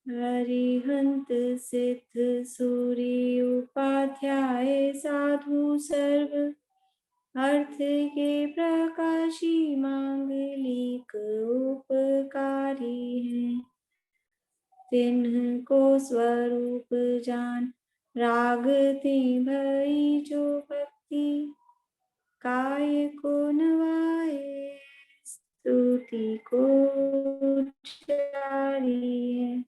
हरिहंत सिद्ध सूरी उपाध्याय साधु सर्व अर्थ के प्रकाशी मांगलिक उपकारी हैं। तिन्ह को स्वरूप जान राग ते भई जो भक्ति काय को नवाए स्तुति को जारी है।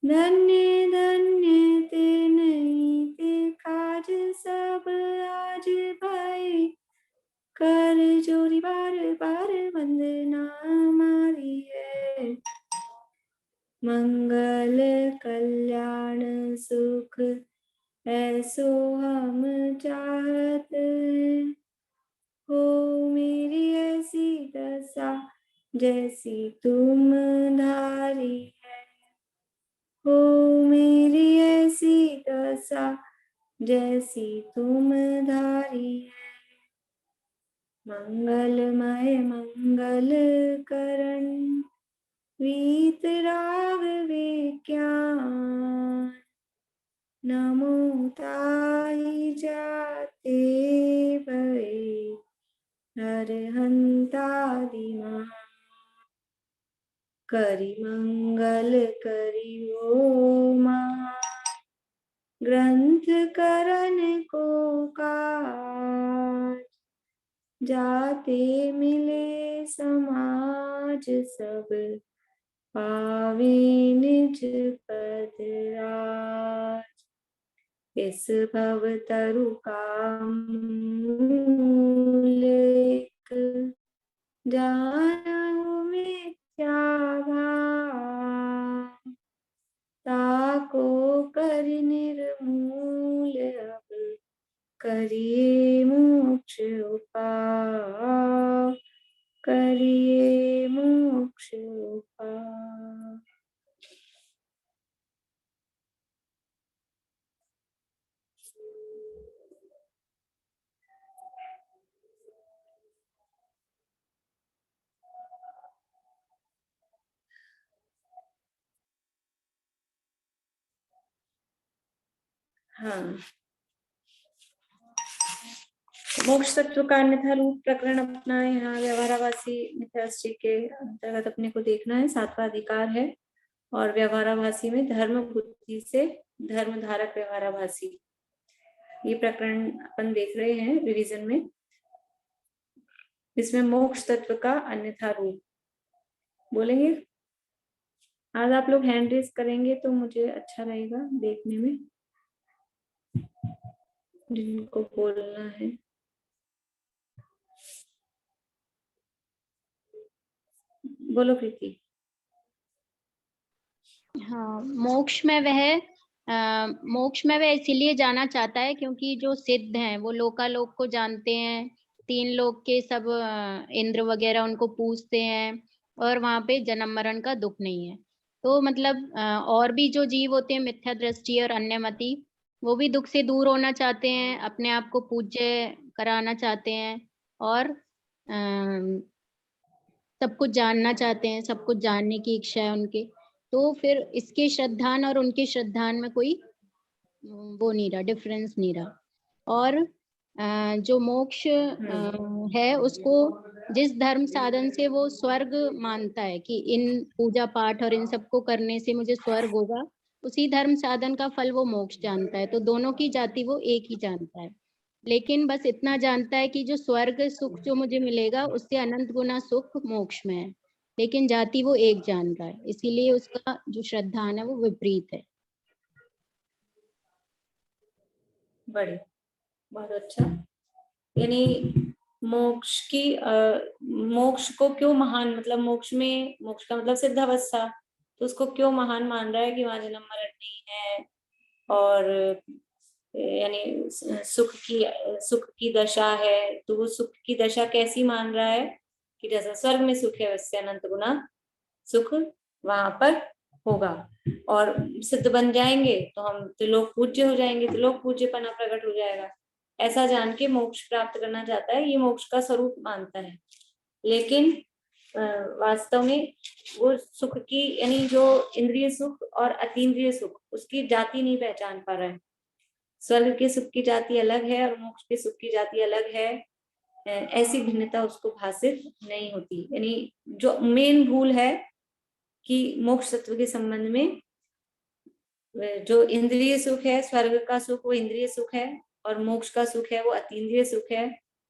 धन्य धन्य ते नहीं ते काज सब आज भाई कर जोरी बार बार वंदना हमारी है। मंगल कल्याण सुख ऐसो हम चाहत हैं। हो मेरी ऐसी दशा जैसी तुम धारी है। हो मेरी ऐसी दशा जैसी तुम धारी है। मंगलमय मंगल करण वीत राग विज्ञान नमो ताई जाते भये हरहंतादिमा करि मंगल करि ओ महा ग्रंथ करण को काज जाते मिले समाज सब पावे निज पद राज। इस भव तरु का मूल एक जानहु मिथ्या भाव ताको कर निर्मूल अब करिए मोक्ष उपाय करिए मोक्ष उपाय। हाँ, मोक्ष तत्व का अन्यथा रूप प्रकरण अपना यहाँ व्यवहाराभासी मिथ्यादृष्टि के अंतर्गत अपने को देखना है। 7वां अधिकार है और व्यवहाराभासी में धर्म बुद्धि से धर्म धारक व्यवहाराभासी, ये प्रकरण अपन देख रहे हैं रिवीजन में। इसमें मोक्ष तत्व का अन्यथा रूप बोलेंगे। आज आप लोग हैंड रेज करेंगे तो मुझे अच्छा रहेगा देखने में जिनको बोलना है। बोलो कृति। हाँ, मोक्ष में वह इसीलिए जाना चाहता है क्योंकि जो सिद्ध हैं वो लोकालोक को जानते हैं। 3 लोक के सब इंद्र वगैरह उनको पूजते हैं और वहां पे जन्म मरण का दुख नहीं है। तो मतलब और भी जो जीव होते हैं मिथ्या दृष्टि और अन्यमति, वो भी दुख से दूर होना चाहते हैं, अपने आप को पूज्य कराना चाहते हैं और सब कुछ जानना चाहते हैं, सब कुछ जानने की इच्छा है उनके। तो फिर इसके श्रद्धान और उनके श्रद्धान में कोई वो नहीं रहा, डिफरेंस नहीं रहा। और जो मोक्ष है उसको जिस धर्म साधन से वो स्वर्ग मानता है कि इन पूजा पाठ और इन सबको करने से मुझे स्वर्ग होगा, उसी धर्म साधन का फल वो मोक्ष जानता है। तो दोनों की जाति वो एक ही जानता है, लेकिन बस इतना जानता है कि जो स्वर्ग सुख जो मुझे मिलेगा उससे अनंत गुना सुख मोक्ष में है, लेकिन जाति वो एक जान रहा है, इसीलिए उसका जो श्रद्धान है वो विपरीत है। बड़े बहुत अच्छा। यानी मोक्ष की मोक्ष को क्यों महान, मतलब मोक्ष का मतलब सिद्धावस्था, तो उसको क्यों महान मान रहा है कि वहां जन्म मरण नहीं है। और यानी सुख की दशा है, तो वो सुख की दशा कैसी मान रहा है कि जैसा स्वर्ग में सुख है वैसे अनंत गुना सुख वहां पर होगा। और सिद्ध बन जाएंगे तो हम त्रिलोक पूज्य हो जाएंगे, त्रिलोक पूज्यपना प्रकट हो जाएगा। ऐसा जान के मोक्ष प्राप्त करना चाहता है, ये मोक्ष का स्वरूप मानता है। लेकिन वास्तव में वो सुख की, यानी जो इंद्रिय सुख और अतीन्द्रिय सुख, उसकी जाति नहीं पहचान पा रहा है। स्वर्ग के सुख की जाति अलग है और मोक्ष के सुख की जाति अलग है। ऐसी भिन्नता उसको भासित नहीं होती। यानी जो मेन भूल है कि मोक्ष तत्व के संबंध में जो इंद्रिय सुख है, स्वर्ग का सुख वो इंद्रिय सुख है और मोक्ष का सुख है वो अतीन्द्रिय सुख है।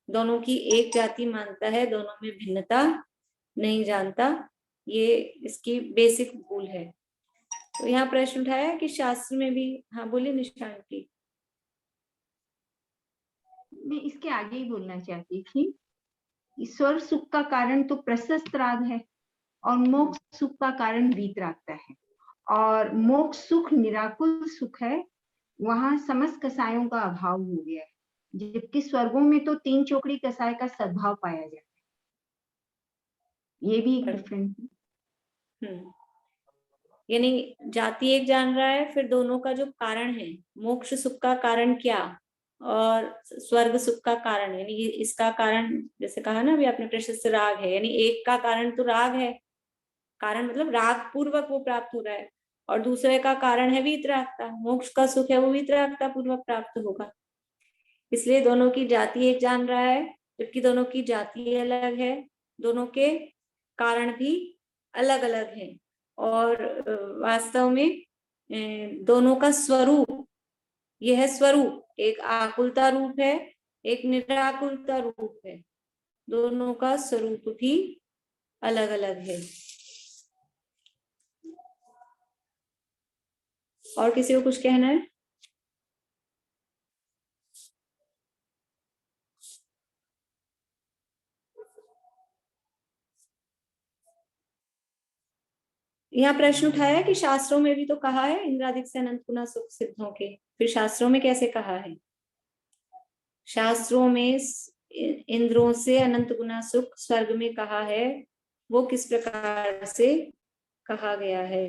दोनों की एक जाति मानता है, दोनों में भिन्नता नहीं जानता। ये इसकी बेसिक भूल है। तो यहाँ प्रश्न उठाया कि शास्त्र में भी, हाँ बोलिए निशांति। मैं इसके आगे ही बोलना चाहती थी, ईश्वर सुख का कारण तो प्रशस्त राग है और मोक्ष सुख का कारण वीतरागता है। और मोक्ष सुख निराकुल सुख है, वहां समस्त कसायों का अभाव हो गया है, जबकि स्वर्गों में तो 3 चौकड़ी कसाय का सद्भाव पाया जाता है। ये भी एक डिफरेंस है। यानी जाति एक जान रहा है, फिर दोनों का जो कारण है, मोक्ष सुख का कारण क्या और स्वर्ग सुख का कारण, यानी इसका कारण जैसे कहा ना अभी आपने प्रशस्त राग है, यानी एक का कारण तो राग है, कारण मतलब राग पूर्वक वो प्राप्त हो रहा है, और दूसरे का कारण है वीतरागता, मोक्ष का सुख है वो वीतरागता पूर्वक प्राप्त होगा। इसलिए दोनों की जाति एक जान रहा है, जबकि दोनों की जाति अलग है, दोनों के कारण भी अलग अलग हैं। और वास्तव में दोनों का स्वरूप, यह स्वरूप एक आकुलता रूप है, एक निराकुलता रूप है। दोनों का स्वरूप भी अलग अलग है। और किसी को कुछ कहना है? यहाँ प्रश्न उठाया कि शास्त्रों में भी तो कहा है इंद्रादिक से अनंत गुना सुख सिद्धों के, फिर शास्त्रों में कैसे कहा है? शास्त्रों में इंद्रों से अनंत गुना सुख स्वर्ग में कहा है, वो किस प्रकार से कहा गया है?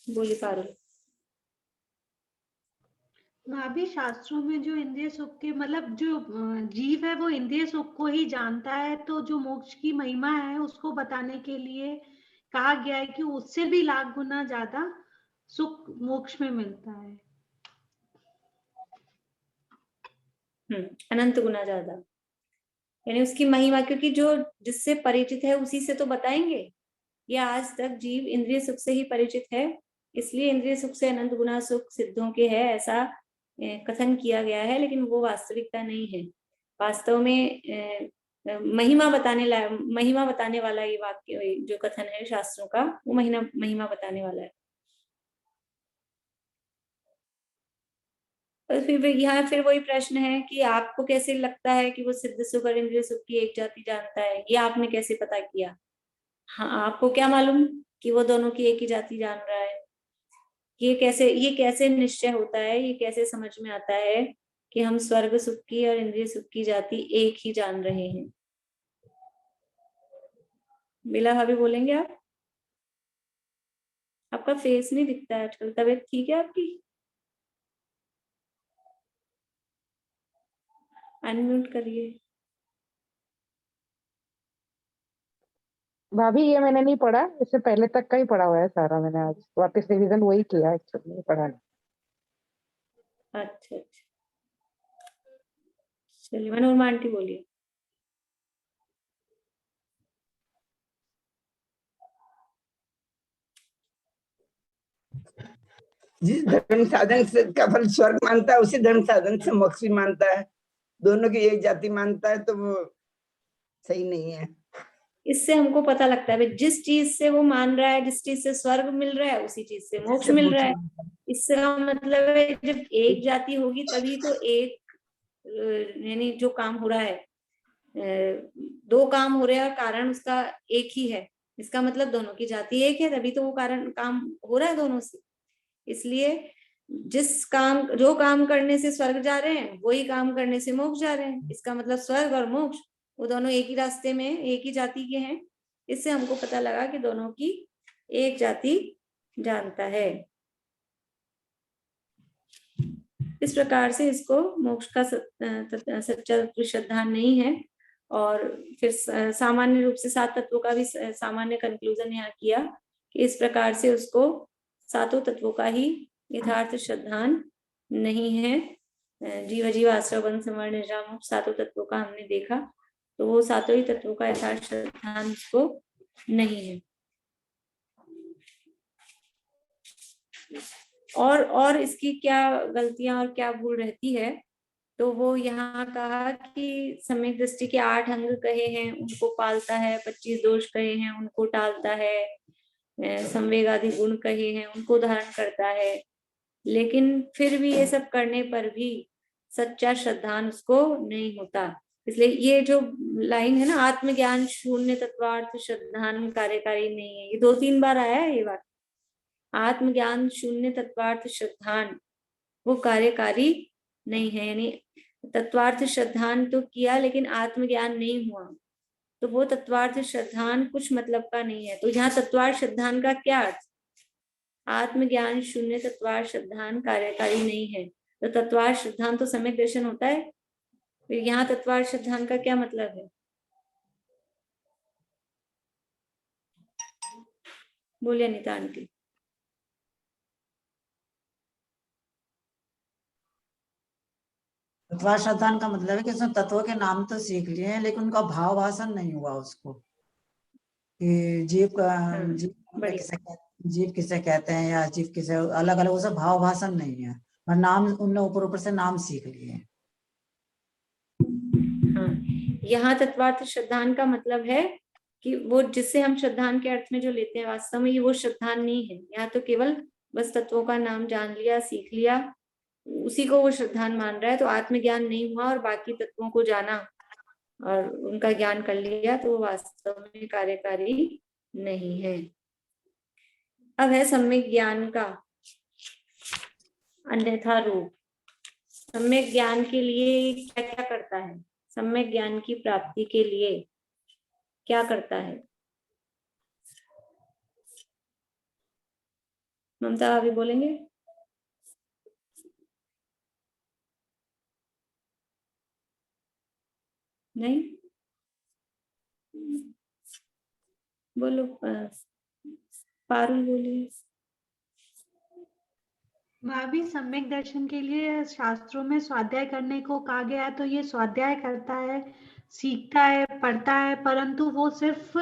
बोली पारुल। भाभी शास्त्रों में जो इंद्रिय सुख के मतलब जो जीव है वो इंद्रिय सुख को ही जानता है, तो जो मोक्ष की महिमा है उसको बताने के लिए कहा गया है कि उससे भी लाख गुना ज्यादा सुख मोक्ष में मिलता है। अनंत गुना ज्यादा, यानी उसकी महिमा, क्योंकि जो जिससे परिचित है उसी से तो बताएंगे। या आज तक जीव इंद्रिय सुख से ही परिचित है, इसलिए इंद्रिय सुख से अनंत गुना सुख सिद्धों के है, ऐसा कथन किया गया है, लेकिन वो वास्तविकता नहीं है। वास्तव में महिमा बताने वाला ये वाक्य, जो कथन है शास्त्रों का, वो महिमा बताने वाला है। और फिर वही प्रश्न है कि आपको कैसे लगता है कि वो सिद्ध सुख और इंद्रिय सुख की एक जाति जानता है? ये आपने कैसे पता किया? हाँ, आपको क्या मालूम कि वो दोनों की एक ही जाति जान रहा है? ये कैसे निश्चय होता है, ये कैसे समझ में आता है कि हम स्वर्ग सुख की और इंद्रिय सुख की जाति एक ही जान रहे हैं? बिला भाभी बोलेंगे आप? आपका फेस नहीं दिखता है आजकल, तबीयत ठीक है आपकी? अनम्यूट करिए। भाभी ये मैंने नहीं पढ़ा, इससे पहले तक का ही पढ़ा हुआ है सारा, मैंने आज वापस रिवीजन वही किया, एक्चुअली पढ़ा नहीं। अच्छा, चलिए मनोरमा आंटी बोलिए। जिस धर्म साधन से का फल स्वर्ग मानता है, उसी धर्म साधन से मोक्ष भी मानता है। दोनों की एक जाति मानता है तो वो सही नहीं है। इससे हमको पता लगता है जिस चीज से वो मान रहा है, जिस चीज से स्वर्ग मिल रहा है, उसी चीज से मोक्ष मिल रहा है। इसका मतलब है जब एक जाति होगी तभी तो एक, यानी जो काम हो रहा है, दो काम हो रहे हैं और कारण उसका एक ही है, इसका मतलब दोनों की जाति एक है, तभी तो वो कारण काम हो रहा है दोनों से। इसलिए जो काम करने से स्वर्ग जा रहे हैं वही काम करने से मोक्ष जा रहे हैं। इसका मतलब स्वर्ग और मोक्ष वो दोनों एक ही रास्ते में, एक ही जाति के हैं। इससे हमको पता लगा कि दोनों की एक जाति जानता है। इस प्रकार से इसको मोक्ष का सच्चा तत्व श्रद्धा नहीं है। और फिर सामान्य रूप से 7 तत्वों का भी सामान्य कंक्लूजन यहाँ किया कि इस प्रकार से उसको 7 तत्वों का ही यथार्थ श्रद्धान नहीं है। जीव जीव आश्रय बंध समर्ण निराम 7 तत्वों का हमने देखा, तो वो 7 ही तत्वों का यथार्थ श्रद्धान उसको नहीं है। और इसकी क्या गलतियां और क्या भूल रहती है, तो वो यहाँ कहा कि सम्यक दृष्टि के 8 अंग कहे हैं उनको पालता है, 25 दोष कहे हैं उनको टालता है, संवेग आदि गुण कहे हैं उनको धारण करता है, लेकिन फिर भी ये सब करने पर भी सच्चा श्रद्धान उसको नहीं होता। इसलिए ये जो लाइन है ना, आत्मज्ञान शून्य तत्वार्थ श्रद्धान कार्यकारी नहीं है, ये 2-3 बार आया है ये बात। आत्मज्ञान शून्य तत्वार्थ श्रद्धान वो कार्यकारी नहीं है, यानी तत्वार्थ श्रद्धान तो किया लेकिन आत्मज्ञान नहीं हुआ, तो वो तत्वार्थ श्रद्धान कुछ मतलब का नहीं है। तो यहाँ तत्वार्थ श्रद्धान का क्या अर्थ? आत्मज्ञान शून्य तत्वार्थ श्रद्धान कार्यकारी नहीं है, तो तत्वार्थ श्रद्धान तो सम्यक दर्शन होता है, फिर यहाँ तत्वार्थ श्रद्धान का क्या मतलब है? बोलिए अनिता आंटी। तत्वार्थ श्रद्धान का मतलब है कि उसने तत्वों के नाम तो सीख लिए हैं लेकिन उनका भाव भाषण नहीं हुआ उसको, कि जीव किसे कहते हैं या जीव किसे अलग अलग, वो सब भाव भाषण नहीं है, और नाम उनने ऊपर ऊपर से नाम सीख लिए हैं। हाँ, यहाँ तत्वार्थ श्रद्धान का मतलब है कि वो जिससे हम श्रद्धान के अर्थ में जो लेते हैं वास्तव में ये वो श्रद्धान नहीं है। यहाँ तो केवल बस तत्वों का नाम जान लिया, सीख लिया, उसी को वो श्रद्धान मान रहा है, तो आत्मज्ञान नहीं हुआ और बाकी तत्वों को जाना और उनका ज्ञान कर लिया, तो वो वास्तव में कार्यकारी नहीं है। अब है सम्यक ज्ञान का अन्यथा रूप। सम्यक ज्ञान के लिए क्या क्या करता है? सम्यक ज्ञान की प्राप्ति के लिए क्या करता है? ममता अभी बोलेंगे? नहीं बोलो, पारुल बोलिए। भाभी, सम्यक दर्शन के लिए शास्त्रों में स्वाध्याय करने को कहा गया है, तो ये स्वाध्याय करता है, सीखता है, पढ़ता है, परंतु वो सिर्फ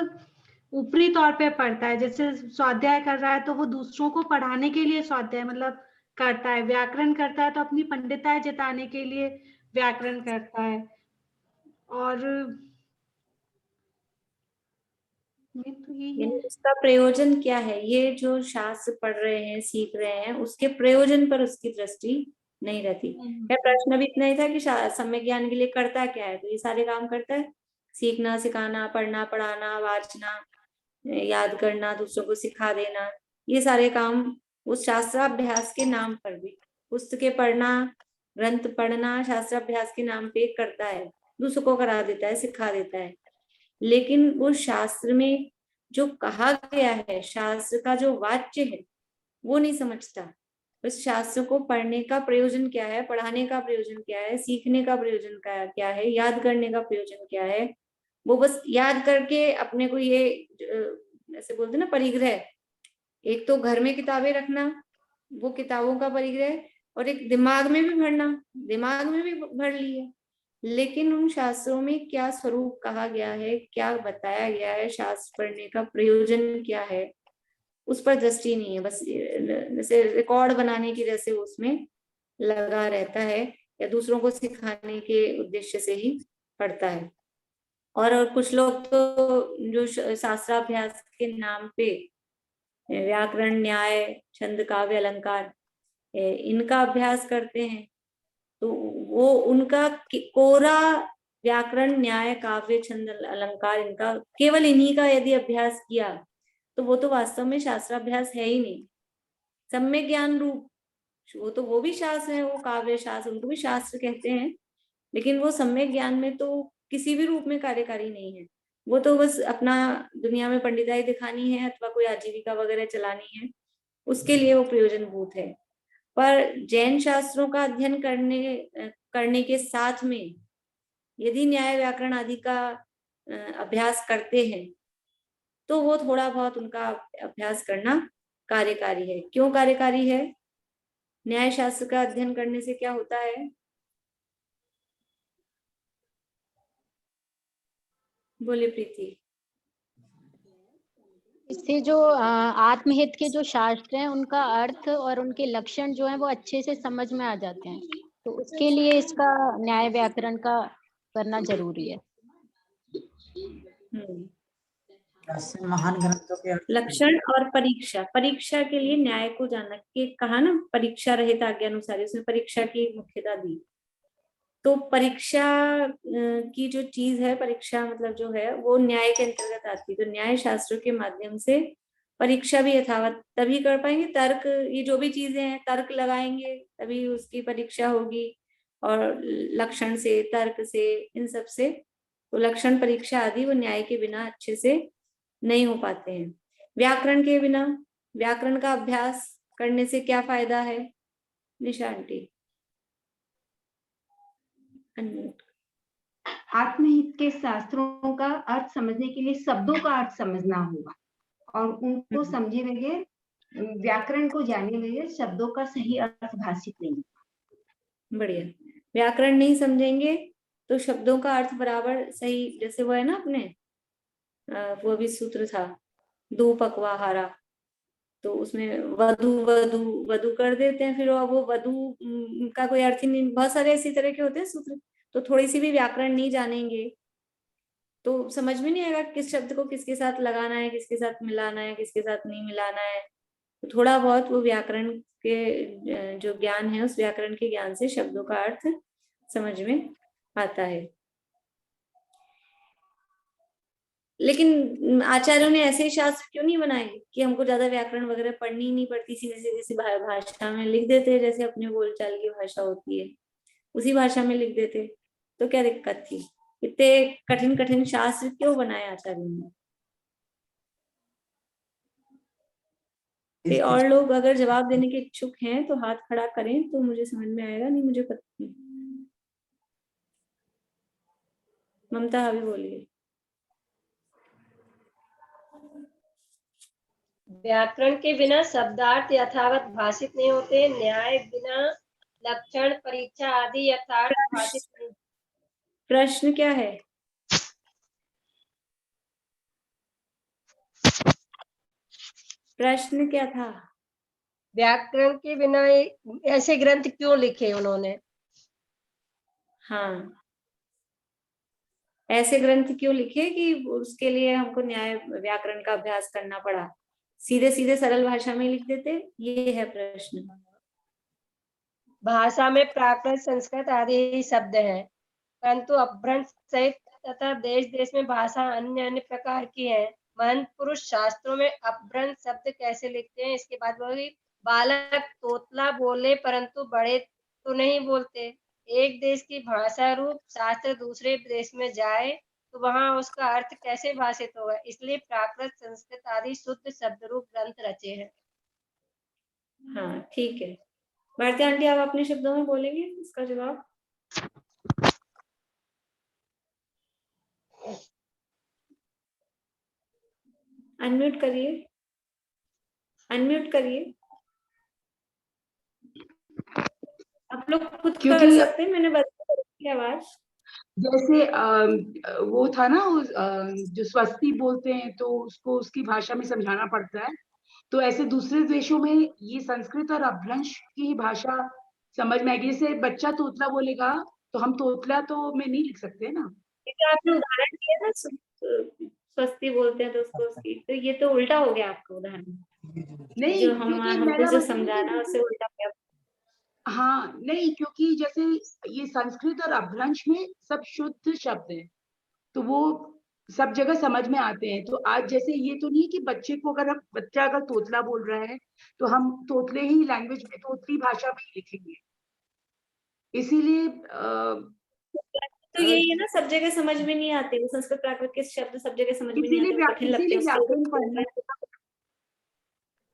ऊपरी तौर पे पढ़ता है। जैसे स्वाध्याय कर रहा है तो वो दूसरों को पढ़ाने के लिए स्वाध्याय मतलब करता है, व्याकरण करता है तो अपनी पंडिताई जताने के लिए व्याकरण करता है। और तो यानी उसका प्रयोजन क्या है? ये जो शास्त्र पढ़ रहे हैं, सीख रहे हैं, उसके प्रयोजन पर उसकी दृष्टि नहीं रहती है। प्रश्न अभी इतना ही था कि सम्यक ज्ञान के लिए करता क्या है, तो ये सारे काम करता है, सीखना, सिखाना, पढ़ना, पढ़ाना, वाचना, याद करना, दूसरों को सिखा देना, ये सारे काम उस शास्त्राभ्यास के नाम पर भी, पुस्तकें पढ़ना, ग्रंथ पढ़ना शास्त्राभ्यास के नाम पे करता है, दूसरों को करा देता है, सिखा देता है, लेकिन वो शास्त्र में जो कहा गया है, शास्त्र का जो वाच्य है, वो नहीं समझता। उस शास्त्र को पढ़ने का प्रयोजन क्या है, पढ़ाने का प्रयोजन क्या है, सीखने का प्रयोजन क्या है, याद करने का प्रयोजन क्या है, वो बस याद करके अपने को ये ऐसे बोलते ना परिग्रह, एक तो घर में किताबें रखना, वो किताबों का परिग्रह, और एक दिमाग में भी भरना, दिमाग में भी भर लिए, लेकिन उन शास्त्रों में क्या स्वरूप कहा गया है, क्या बताया गया है, शास्त्र पढ़ने का प्रयोजन क्या है, उस पर दृष्टि नहीं है। बस जैसे रिकॉर्ड बनाने की जैसे उसमें लगा रहता है, या दूसरों को सिखाने के उद्देश्य से ही पढ़ता है। और कुछ लोग तो जो शास्त्राभ्यास के नाम पे व्याकरण, न्याय, छंद, काव्य, अलंकार, इनका अभ्यास करते हैं, तो वो उनका कोरा व्याकरण, न्याय, काव्य, छंद, अलंकार, इनका केवल इन्हीं का यदि अभ्यास किया तो वो तो वास्तव में शास्त्राभ्यास है ही नहीं। सम्यक ज्ञान रूप वो भी शास्त्र है, वो काव्य शास्त्र, उनको भी शास्त्र कहते हैं, लेकिन वो सम्यक ज्ञान में तो किसी भी रूप में कार्यकारी नहीं है। वो तो बस अपना दुनिया में पंडिताई दिखानी है अथवा कोई आजीविका वगैरह चलानी है, उसके लिए वो प्रयोजनभूत है। पर जैन शास्त्रों का अध्ययन करने के साथ में यदि न्याय व्याकरण आदि का अभ्यास करते हैं तो वो थोड़ा बहुत उनका अभ्यास करना कार्यकारी है। क्यों कार्यकारी है? न्याय शास्त्र का अध्ययन करने से क्या होता है? बोले प्रीति। इससे जो आत्महित के जो शास्त्र हैं उनका अर्थ और उनके लक्षण जो हैं वो अच्छे से समझ में आ जाते हैं, तो उसके लिए इसका न्याय व्याकरण का करना जरूरी है। ऐसे महान ग्रंथों के अर्थ लक्षण और परीक्षा, परीक्षा के लिए न्याय को जानना, कि कहा ना परीक्षा रहित आज्ञानुसारी, उसमें परीक्षा की मुख्यता दी। तो परीक्षा की जो चीज है, परीक्षा मतलब जो है वो न्याय के अंतर्गत आती है। तो न्याय शास्त्र के माध्यम से परीक्षा भी यथावत तभी कर पाएंगे। तर्क, ये जो भी चीजें हैं तर्क लगाएंगे तभी उसकी परीक्षा होगी, और लक्षण से, तर्क से, इन सब से। तो लक्षण परीक्षा आदि वो न्याय के बिना अच्छे से नहीं हो पाते हैं। व्याकरण के बिना, व्याकरण का अभ्यास करने से क्या फायदा है? निशा आंटी। आत्महित के शास्त्रों का अर्थ समझने के लिए शब्दों का अर्थ समझना होगा, और उनको समझे बगैर, व्याकरण को जाने बगैर शब्दों का सही अर्थ भाषित नहीं। बढ़िया। व्याकरण नहीं समझेंगे तो शब्दों का अर्थ बराबर सही, जैसे वो है ना अपने वो भी सूत्र था, दो पकवाहारा, तो उसमें वधु वधु वधु कर देते हैं, फिर वो वधु का कोई अर्थ ही नहीं। बहुत सारे इसी तरह के होते हैं सूत्र। तो थोड़ी सी भी व्याकरण नहीं जानेंगे तो समझ में नहीं आएगा किस शब्द को किसके साथ लगाना है, किसके साथ मिलाना है, किसके साथ नहीं मिलाना है। तो थोड़ा बहुत वो व्याकरण के जो ज्ञान है, उस व्याकरण के ज्ञान से शब्दों का अर्थ समझ में आता है। लेकिन आचार्यों ने ऐसे शास्त्र क्यों नहीं बनाए कि हमको ज्यादा व्याकरण वगैरह पढ़नी ही नहीं पड़ती, सीधे सीधे भाषा में लिख देते, जैसे अपने बोलचाल की भाषा होती है उसी भाषा में लिख देते, तो क्या दिक्कत थी? इतने कठिन कठिन शास्त्र क्यों बनाए आचार्यों ने? और लोग अगर जवाब देने के इच्छुक हैं तो हाथ खड़ा करें, तो मुझे समझ में आएगा। नहीं मुझे पता नहीं। ममता अभी बोलिए। व्याकरण के बिना शब्दार्थ यथावत भाषित नहीं होते। न्याय बिना लक्षण, परीक्षा आदि यथार्थ भाषित नहीं। प्रश्न क्या है? प्रश्न क्या था? व्याकरण के बिना ऐसे ग्रंथ क्यों लिखे उन्होंने? हाँ, ऐसे ग्रंथ क्यों लिखे कि उसके लिए हमको न्याय व्याकरण का अभ्यास करना पड़ा? सीधे सीधे सरल भाषा में लिख देते, ये है प्रश्न। भाषा में प्राकृत, संस्कृत आदि शब्द हैं, परंतु अपभ्रंश सहित तथा देश देश में भाषा अन्य अन्य प्रकार की है। महंत पुरुष शास्त्रों में अपभ्रंश शब्द कैसे लिखते हैं? इसके बाद बोली, बालक तोतला बोले परंतु बड़े तो नहीं बोलते। एक देश की भाषा रूप शास्त्र दूसरे देश में जाए तो वहां उसका अर्थ कैसे भाषित होगा? इसलिए प्राकृत, संस्कृत आदि शुद्ध शब्द रूप ग्रंथ रचे हैं। हाँ ठीक है। भारती आंटी, आप अपने शब्दों में बोलेंगे इसका जवाब? अनम्यूट करिए, अनम्यूट करिए। आप लोग खुद कर सकते हैं, मैंने बताया आवाज। जैसे वो था ना, जो स्वस्ति बोलते हैं तो उसको उसकी भाषा में समझाना पड़ता है, तो ऐसे दूसरे देशों में ये संस्कृत और अपभ्रंश की भाषा समझ में आएगी। जैसे बच्चा तोतला बोलेगा तो हम तोतला तो में नहीं लिख सकते ना। आपने उदाहरण दिया ना, स्वस्ति बोलते हैं तो उसको उसकी, तो ये तो उल्टा हो गया आपका उदाहरण। नहीं, जो हमको जो समझाना उससे उल्टा गया। हाँ नहीं, क्योंकि जैसे ये संस्कृत और अपभ्रंश में सब शुद्ध शब्द है, तो वो सब जगह समझ में आते हैं। तो आज जैसे ये तो नहीं कि बच्चे को बच्चा अगर तोतला बोल रहा है तो हम तोतले ही लैंग्वेज में, तोतली भाषा में ही लिखेंगे। इसीलिए तो यही है ना, सब जगह समझ में नहीं आते संस्कृत प्राकृत के शब्द, सब जगह समझ में नहीं आते, कठिन लगते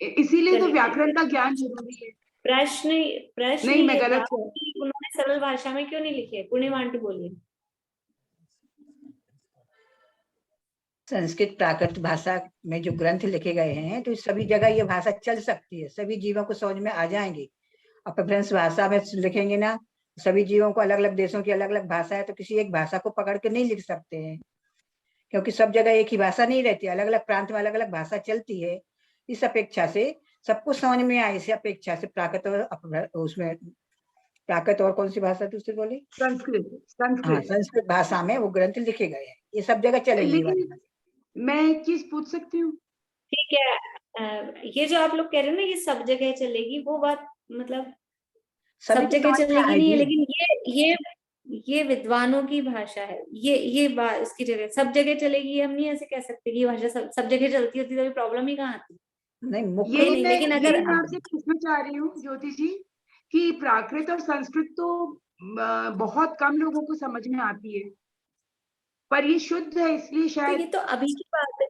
हैं। इसीलिए तो व्याकरण का ज्ञान जरूरी है। प्रश्न प्रश्न नहीं, मैं ये था गलत हूँ। कि उन्होंने सरल भाषा में क्यों नहीं लिखे? पुण्यम आंटी बोलिए। संस्कृत प्राकृत भाषा में जो ग्रंथ लिखे गए हैं तो सभी जगह ये भाषा चल सकती है, सभी जीवों को समझ में आ जाएंगी। अपभ्रंश भाषा में लिखेंगे ना, सभी जीवों को अलग अलग देशों की अलग अलग भाषा है, तो किसी एक भाषा को पकड़ के नहीं लिख सकते हैं, क्योंकि सब जगह एक ही भाषा नहीं रहती, अलग अलग प्रांत में अलग अलग भाषा चलती है। इस अपेक्षा से सबको समझ में आए, इस अपेक्षा से प्राकृत और उसमें प्राकृत और कौन सी भाषा दूसरी बोली? संस्कृत। हाँ, संस्कृत भाषा में वो ग्रंथ लिखे गए हैं, ये सब जगह चलेंगे। लेकिन मैं एक चीज पूछ सकती हूँ? ठीक है, ये जो आप लोग कह रहे हैं ना ये सब जगह चलेगी, वो बात मतलब सब जगह चलेगी नहीं है, लेकिन ये विद्वानों की भाषा है, ये बात इसकी जगह सब जगह चलेगी, हम नहीं ऐसे कह सकते कि ये भाषा सब जगह चलती होती तो प्रॉब्लम ही कहाँ आती। नहीं, लेकिन अगर मैं आपसे पूछना चाह रही हूँ ज्योति जी कि प्राकृत और संस्कृत तो बहुत कम लोगों को समझ में आती है, पर ये शुद्ध है इसलिए शायद। ये तो अभी की बात है,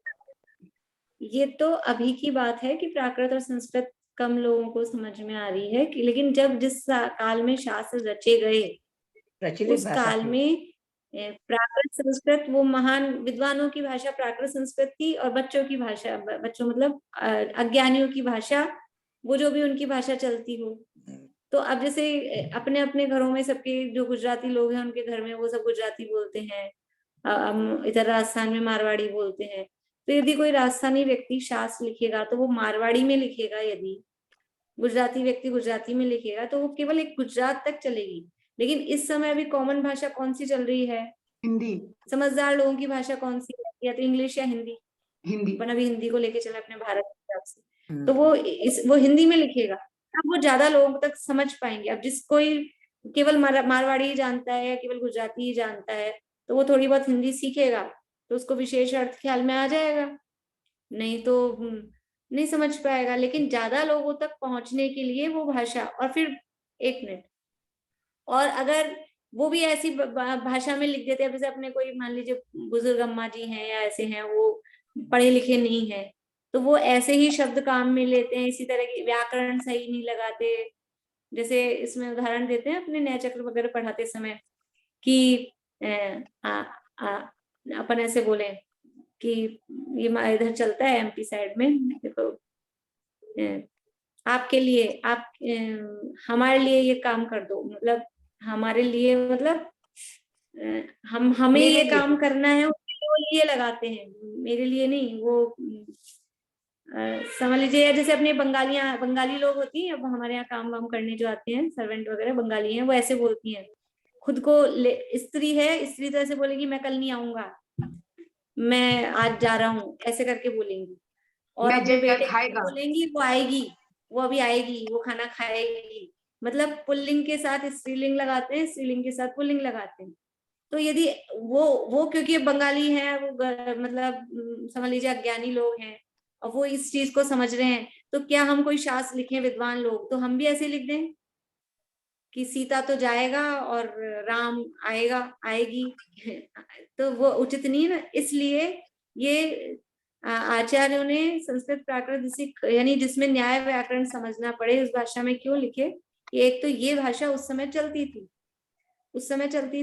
ये तो अभी की बात है कि प्राकृत और संस्कृत कम लोगों को समझ में आ रही है, लेकिन जब जिस काल में शास्त्र रचे गए उस काल में प्राकृत संस्कृत वो महान विद्वानों की भाषा प्राकृत संस्कृत थी, और बच्चों की भाषा, बच्चों मतलब अज्ञानियों की भाषा वो जो भी उनकी भाषा चलती हो। तो अब जैसे अपने अपने घरों में सबके जो गुजराती लोग हैं उनके घर में वो सब गुजराती बोलते हैं, इधर राजस्थान में मारवाड़ी बोलते हैं, तो यदि कोई राजस्थानी व्यक्ति शास्त्र लिखेगा तो वो मारवाड़ी में लिखेगा, यदि गुजराती व्यक्ति गुजराती में लिखेगा तो वो केवल एक गुजरात तक चलेगी। लेकिन इस समय अभी कॉमन भाषा कौन सी चल रही है? हिंदी। समझदार लोगों की भाषा कौन सी है? या तो इंग्लिश या हिंदी। हिंदी। अपन अभी हिंदी को लेके चले अपने भारत के हिसाब से, तो वो हिंदी में लिखेगा, अब वो ज्यादा लोगों तक समझ पाएंगे। अब जिस कोई केवल मारवाड़ी ही जानता है या केवल गुजराती ही जानता है तो वो थोड़ी बहुत हिंदी सीखेगा तो उसको विशेष अर्थ ख्याल में आ जाएगा, नहीं तो नहीं समझ पाएगा। लेकिन ज्यादा लोगों तक पहुंचने के लिए वो भाषा, और फिर एक मिनट, और अगर वो भी ऐसी भाषा में लिख देते हैं, जैसे अपने कोई मान लीजिए बुजुर्ग अम्मा जी हैं या ऐसे हैं, वो पढ़े लिखे नहीं है तो वो ऐसे ही शब्द काम में लेते हैं, इसी तरह की व्याकरण सही नहीं लगाते। जैसे इसमें उदाहरण देते हैं अपने न्याय चक्र वगैरह पढ़ाते समय कि अपन ऐसे बोले कि ये इधर चलता है एमपी साइड में, देखो आपके लिए आप हमारे लिए ये काम कर दो, मतलब हमारे लिए मतलब हमें ये काम करना है, उसके लिए वो ये लगाते हैं, मेरे लिए नहीं। वो समझ लीजिए जैसे अपने बंगाली लोग होती हैं, अब हमारे यहाँ काम वाम करने जो आते हैं सर्वेंट वगैरह बंगाली हैं, वो ऐसे बोलती हैं खुद को, स्त्री है, स्त्री तो ऐसे बोलेगी मैं कल नहीं आऊंगा, मैं आज जा रहा हूँ, ऐसे करके बोलेंगी। और अपने बेटे बोलेंगी वो आएगी, वो अभी आएगी, वो खाना खाएगी, मतलब पुल्लिंग के साथ स्त्रीलिंग लगाते हैं, स्त्रीलिंग के साथ पुल्लिंग लगाते हैं। तो यदि वो क्योंकि बंगाली है, वो मतलब समझ लीजिए अज्ञानी लोग हैं और वो इस चीज को समझ रहे हैं, तो क्या हम कोई शास्त्र लिखे विद्वान लोग तो हम भी ऐसे लिख दें कि सीता तो जाएगा और राम आएगी तो वो उचित नहीं है ना। इसलिए ये आचार्यों ने संस्कृत प्राकृत यानी जिसमें न्याय व्याकरण समझना पड़े उस भाषा में क्यों लिखे कि एक तो ये भाषा उस समय चलती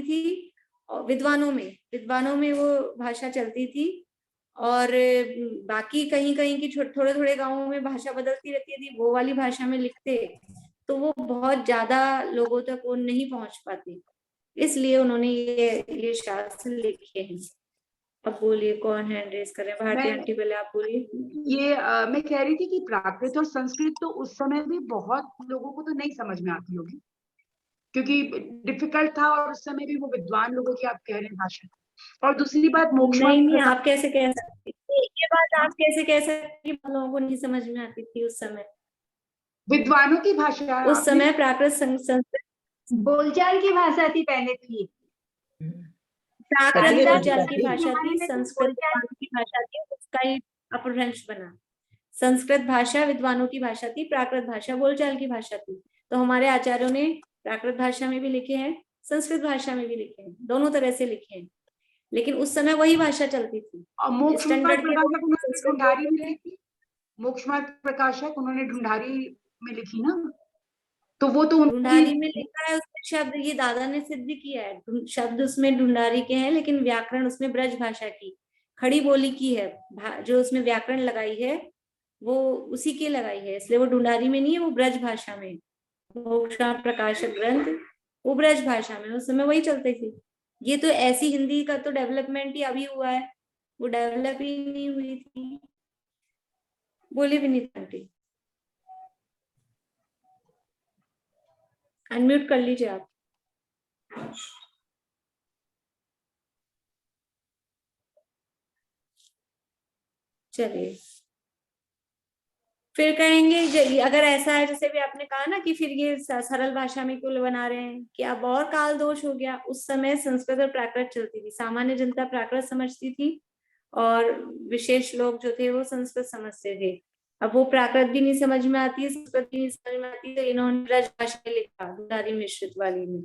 थी और विद्वानों में वो भाषा चलती थी, और बाकी कहीं की थोड़े थोड़े गांवों में भाषा बदलती रहती थी, वो वाली भाषा में लिखते तो वो बहुत ज्यादा लोगों तक वो नहीं पहुंच पाती, इसलिए उन्होंने ये शास्त्र लिखे हैं। अब बोलिए कौन हैंड रेज कर रहे हैं? भारती आंटी पहले आप बोलिए। ये मैं कह रही थी कि प्राकृत और संस्कृत तो उस समय भी बहुत लोगों को तो नहीं समझ में आती होगी क्योंकि डिफिकल्ट था, और उस समय भी वो विद्वान लोगों की आप कह रहे हैं भाषा। और दूसरी बात मोक्ष नहीं, आप कैसे कह सकते, ये बात आप कैसे कह सकते कि लोगों को नहीं समझ में आती थी उस समय? विद्वानों की भाषा उस समय प्राकृत संस्कृत बोलचाल की भाषा थी पहले थी, प्राकृत बोलचाल की भाषा थी, संस्कृत की भाषा थी, उसका ही अपभ्रंश बना। संस्कृत भाषा विद्वानों की भाषा थी, प्राकृत भाषा बोलचाल की भाषा थी। तो हमारे आचार्यों ने प्राकृत भाषा में भी लिखे हैं, संस्कृत भाषा में भी लिखे हैं, दोनों तरह से लिखे हैं, लेकिन उस समय वही भाषा चलती थी। मोक्ष मार्ग प्रकाशक उन्होंने ढूंढारी में लिखी ना। तो वो तो ढूंढारी में लिखा है उसमें शब्द, ये दादा ने सिद्ध किया है, शब्द उसमें ढूंढारी के हैं लेकिन व्याकरण उसमें ब्रज भाषा की खड़ी बोली की है, जो उसमें व्याकरण लगाई है वो उसी की लगाई है, इसलिए वो ढूंढारी में नहीं है, वो ब्रज भाषा में। मोक्षा प्रकाशक ग्रंथ वो ब्रज भाषा में उस समय वही चलते थे। ये तो ऐसी हिंदी का तो डेवलपमेंट ही अभी हुआ है, वो डेवलप ही नहीं हुई थी। बोली भी नहीं आंटी, अनम्यूट कर लीजिए आप। चलिए फिर कहेंगे अगर ऐसा है जैसे भी आपने कहा ना कि फिर ये सरल भाषा में क्यों बना रहे हैं, कि अब और काल दोष हो गया। उस समय संस्कृत और प्राकृत चलती थी, सामान्य जनता प्राकृत समझती थी और विशेष लोग जो थे वो संस्कृत समझते थे। अब वो प्राकृत भी नहीं समझ में आती है, संस्कृत भी नहीं समझ में आती, तो इन्होंने ब्रज भाषा में लिखा ढूंढारी मिश्रित वाली में,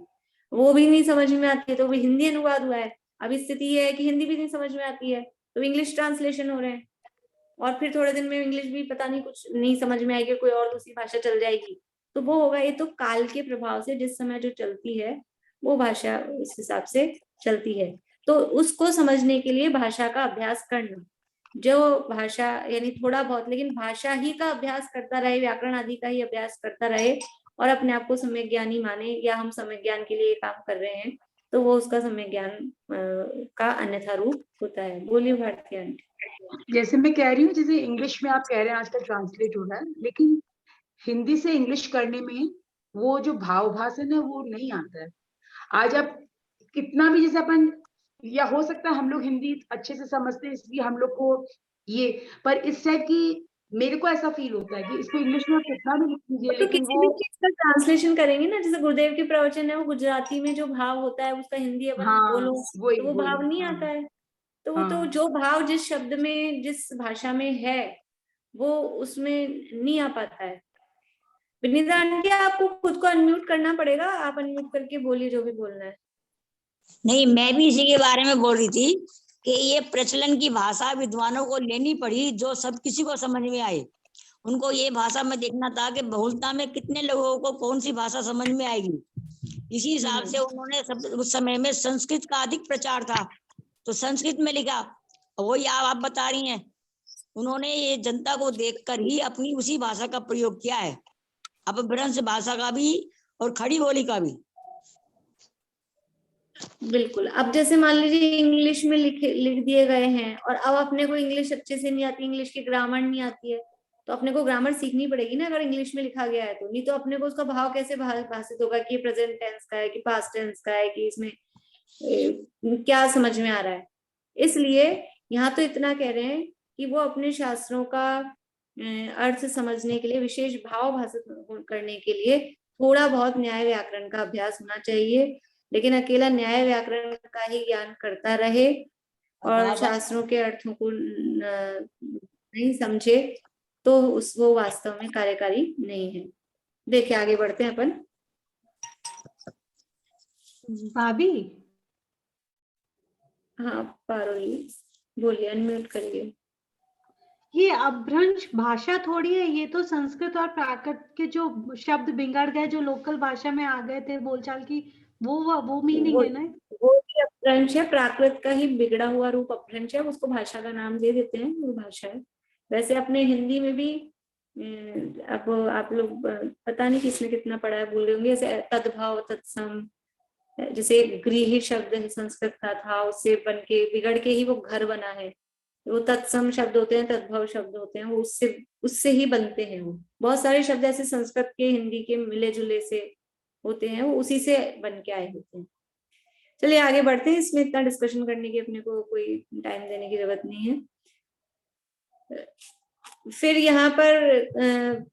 वो भी नहीं समझ में आती है तो वो हिंदी अनुवाद हुआ है। अब स्थिति ये है कि हिंदी भी नहीं समझ में आती है तो इंग्लिश ट्रांसलेशन हो रहे हैं, और फिर थोड़े दिन में इंग्लिश भी पता नहीं कुछ नहीं समझ में आएगी, कोई और दूसरी भाषा चल जाएगी, तो वो होगा। ये तो काल के प्रभाव से जिस समय जो चलती है वो भाषा उस हिसाब से चलती है। तो उसको समझने के लिए भाषा का अभ्यास करना, जो भाषा यानी थोड़ा बहुत लेकिन भाषा ही का अभ्यास करता रहे, व्याकरण आदि का ही अभ्यास करता रहे और अपने आप को सम्यक ज्ञानी माने, या हम सम्यक ज्ञान के लिए काम कर रहे हैं तो वो उसका सम्यक ज्ञान का अन्यथा रूप होता है। बोलिए भारती आंटी। जैसे मैं कह रही हूँ, जैसे इंग्लिश में आप कह रहे हैं आजकल ट्रांसलेट हो रहा है, लेकिन हिंदी से इंग्लिश करने में वो जो भाव भाषण है वो नहीं आता है। आज आप कितना भी जैसे अपन, या हो सकता है हम लोग हिंदी अच्छे से समझते हैं इसलिए हम लोग को ये, पर इस टाइप की मेरे को ऐसा फील होता है कि इसको इंग्लिश में कितना भी लिख दीजिए तो लेकिन किसी वो भी चीज का ट्रांसलेशन करेंगे ना, जैसे गुरुदेव के प्रवचन है वो गुजराती में जो भाव होता है उसका हिंदी अपन हाँ बोलो वही तो वो वही भाव नहीं हाँ आता है। तो वो तो हाँ जो भाव जिस शब्द में जिस भाषा में है वो उसमें नहीं आ पाता है। विनीता आंटी आपको खुद को अनम्यूट करना पड़ेगा, आप अनम्यूट करके बोलिए जो भी बोलना है। नहीं, मैं भी इसी के बारे में बोल रही थी कि ये प्रचलन की भाषा विद्वानों को लेनी पड़ी जो सब किसी को समझ में आए। उनको ये भाषा में देखना था कि बहुलता में कितने लोगों को कौन सी भाषा समझ में आएगी। इसी हिसाब से उन्होंने उस समय में संस्कृत का अधिक प्रचार था तो संस्कृत में लिखा। वही आप बता रही हैं, उन्होंने ये जनता को देखकर ही अपनी उसी भाषा का प्रयोग किया है, अपभ्रंश भाषा का भी और खड़ी बोली का भी। बिल्कुल। अब जैसे मान लीजिए इंग्लिश में लिख दिए गए हैं और अब अपने को इंग्लिश अच्छे से नहीं आती, इंग्लिश की ग्रामर नहीं आती है, तो अपने को ग्रामर सीखनी पड़ेगी ना अगर इंग्लिश में लिखा गया है तो। नहीं तो अपने को उसका भाव कैसे भाषित होगा कि प्रेजेंट टेंस का है कि पास्ट टेंस का है कि इसमें क्या समझ में आ रहा है। इसलिए यहाँ तो इतना कह रहे हैं कि वो अपने शास्त्रों का अर्थ समझने के लिए, विशेष भाव भाषित करने के लिए थोड़ा बहुत न्याय व्याकरण का अभ्यास होना चाहिए, लेकिन अकेला न्याय व्याकरण का ही ज्ञान करता रहे और शास्त्रों के अर्थों को नहीं समझे तो वो वास्तव में कार्यकारी नहीं है। देखिए आगे बढ़ते हैं अपन। भाभी हाँ पारुली बोलिए, अनम्यूट करिए। ये अपभ्रंश भाषा थोड़ी है, ये तो संस्कृत और प्राकृत के जो शब्द बिगड़ गए जो लोकल भाषा में आ गए थे बोलचाल की, वो मीनिंग है ना। वो भी अपभ्रंश है, प्राकृत का ही बिगड़ा हुआ रूप अपभ्रंश है, उसको भाषा का नाम दे देते हैं, वो भाषा है। वैसे अपने हिंदी में भी अब आप लोग पता नहीं किसने कितना पढ़ा है भूल गए होंगे, जैसे तद्भाव तत्सम, जैसे गृह शब्द है संस्कृत का था, उससे बन के बिगड़ के ही वो घर बना है। वो तत्सम शब्द होते हैं, तद्भव शब्द होते हैं, वो उससे ही बनते हैं। वो बहुत सारे शब्द ऐसे संस्कृत के हिंदी के मिले जुले से होते हैं, वो उसी से बन के आए होते हैं। चलिए आगे बढ़ते हैं, इसमें इतना डिस्कशन करने की अपने को कोई टाइम देने की जरूरत नहीं है। फिर यहाँ पर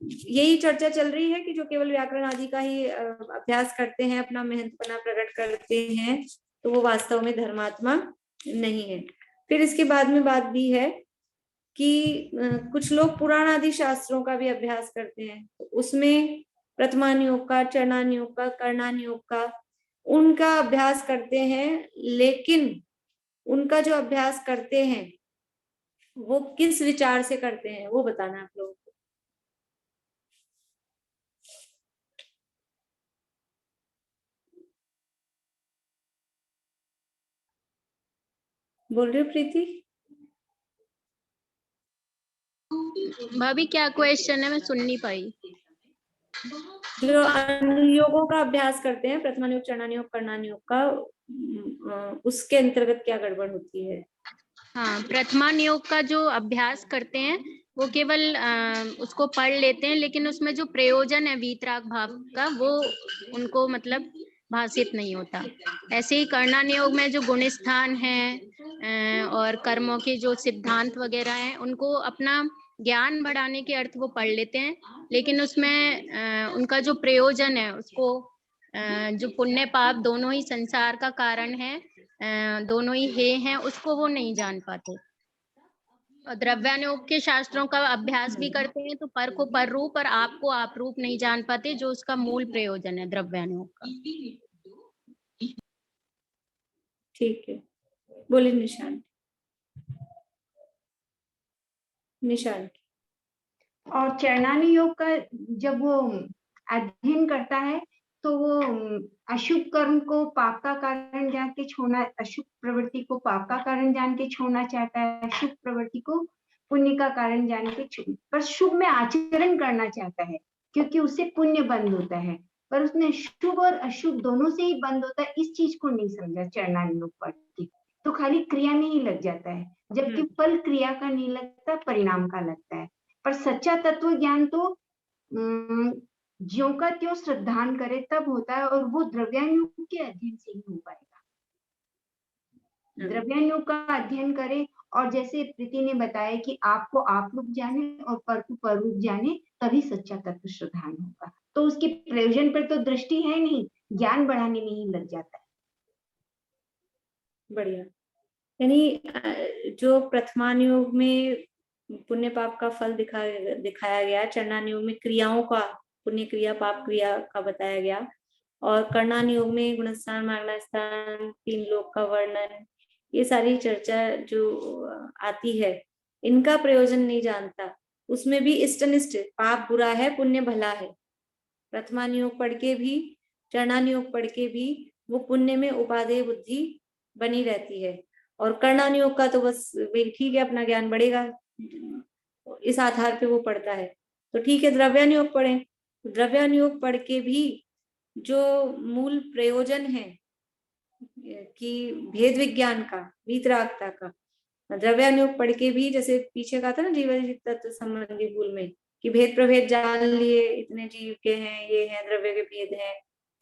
यही चर्चा चल रही है कि जो केवल व्याकरण आदि का ही अभ्यास करते हैं, अपना मेहनतपना प्रकट करते हैं, तो वो वास्तव में धर्मात्मा नहीं है। फिर इसके बाद में बात भी है कि कुछ लोग पुराण आदि शास्त्रों का भी अभ्यास करते हैं, तो उसमें प्रथमानियोग का, चरणानियोग का, कर्णानियोग का उनका अभ्यास करते हैं, लेकिन उनका जो अभ्यास करते हैं वो किस विचार से करते हैं वो बताना आप लोगों को। बोल रही हो प्रीति? भाभी क्या क्वेश्चन है, मैं सुन नहीं पाई। जो अनुयोगों का अभ्यास करते हैं, प्रथमान योग, चरणान योग, कर्णान योग का, उसके अंतर्गत क्या गड़बड़ होती है? हाँ, प्रथमान योग का जो अभ्यास करते हैं वो केवल उसको पढ़ लेते हैं, लेकिन उसमें जो प्रयोजन है वीतराग भाव का वो उनको मतलब भाषित नहीं होता। ऐसे ही कर्णान योग में जो गुण स्थान है और कर्मों के जो सिद्धांत वगैरह हैं उनको अपना ज्ञान बढ़ाने के अर्थ वो पढ़ लेते हैं, लेकिन उसमें उनका जो प्रयोजन है उसको जो पुण्य पाप दोनों ही संसार का कारण है, दोनों ही हे हैं, उसको वो नहीं जान पाते। और द्रव्यानुयोग के शास्त्रों का अभ्यास भी करते हैं तो पर को पर रूप और आप को आप रूप नहीं जान पाते, जो उसका मूल प्रयोजन है द्रव्यानुयोग का। ठीक है, बोलिए निशांत। निशांत। और चरणानी योग का जब वो अध्ययन करता है तो वो अशुभ कर्म को पाप का कारण जान के छोड़ना, अशुभ प्रवृत्ति को पाप का कारण जान के छोड़ना चाहता है, शुभ प्रवृत्ति को पुण्य का कारण जान के पर शुभ में आचरण करना चाहता है क्योंकि उससे पुण्य बंद होता है, पर उसने शुभ और अशुभ दोनों से ही बंद होता है, इस चीज को नहीं समझा चरणानी योग पढ़ के, तो खाली क्रिया में ही लग जाता है, जबकि फल क्रिया का नहीं लगता, परिणाम का लगता है। पर सच्चा तत्व ज्ञान तो ज्यों का त्यों श्रद्धान करे तब होता है, और वो द्रव्यानुयोग के अध्ययन से ही हो पाएगा। द्रव्यानुयोग का अध्ययन करे और जैसे प्रीति ने बताया कि आपको आप रूप जाने और पर को पर रूप जाने, तभी सच्चा तत्व श्रद्धान होगा। तो उसके प्रयोजन पर तो दृष्टि है नहीं, ज्ञान बढ़ाने में ही लग जाता है। बढ़िया। यानी जो प्रथमान योग में पुण्य पाप का फल दिखाया गया, चरणान योग में क्रियाओं का, पुण्य क्रिया पाप क्रिया का बताया गया, और कर्णान योग में गुणस्थान, मार्गस्थान, तीन लोक का वर्णन, ये सारी चर्चा जो आती है, इनका प्रयोजन नहीं जानता। उसमें भी इष्टनिष्ठ, पाप बुरा है, पुण्य भला है। प्रथमान योग पढ़ के भी, चरणान योग पढ़ के भी वो पुण्य में उपादेय बुद्धि बनी रहती है, और कर्णान योग का तो बस ठीक है, अपना ज्ञान बढ़ेगा, इस आधार पे वो पढ़ता है। तो ठीक है, द्रव्यान योग पढ़े, द्रव्यान योग पढ़ के भी जो मूल प्रयोजन है कि भेद विज्ञान का, वीतरागता का, द्रव्यान योग पढ़ के भी, जैसे पीछे कहा था ना जीवादित तत्व संबंधी भूल में, कि भेद प्रभेद जान लिए, इतने जीव के हैं, ये हैं, द्रव्य के भेद हैं,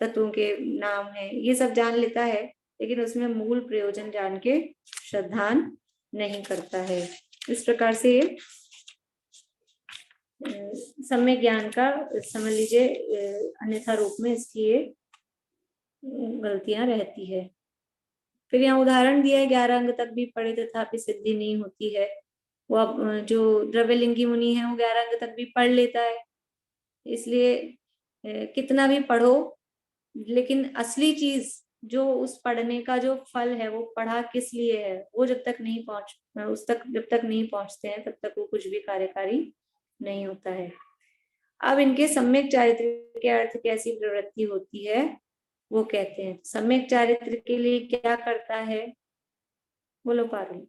तत्वों के नाम हैं, ये सब जान लेता है, लेकिन उसमें मूल प्रयोजन जान के श्रद्धान नहीं करता है। इस प्रकार से सम्यक ज्ञान का समझ लीजिए अन्यथा रूप में इसकी ये गलतियां रहती है। फिर यहाँ उदाहरण दिया है, 11 अंग तक भी पढ़े तथापि सिद्धि नहीं होती है। वो अब जो द्रव्यलिंगी मुनि है वो 11 अंग तक भी पढ़ लेता है, इसलिए कितना भी पढ़ो, लेकिन असली चीज जो उस पढ़ने का जो फल है, वो पढ़ा किस लिए है, वो जब तक नहीं पहुंचते हैं तब तक वो कुछ भी कार्यकारी नहीं होता है। अब इनके सम्यक चारित्र के अर्थ कैसी प्रवृत्ति होती है वो कहते हैं। सम्यक चारित्र के लिए क्या करता है, बोलो पारुल।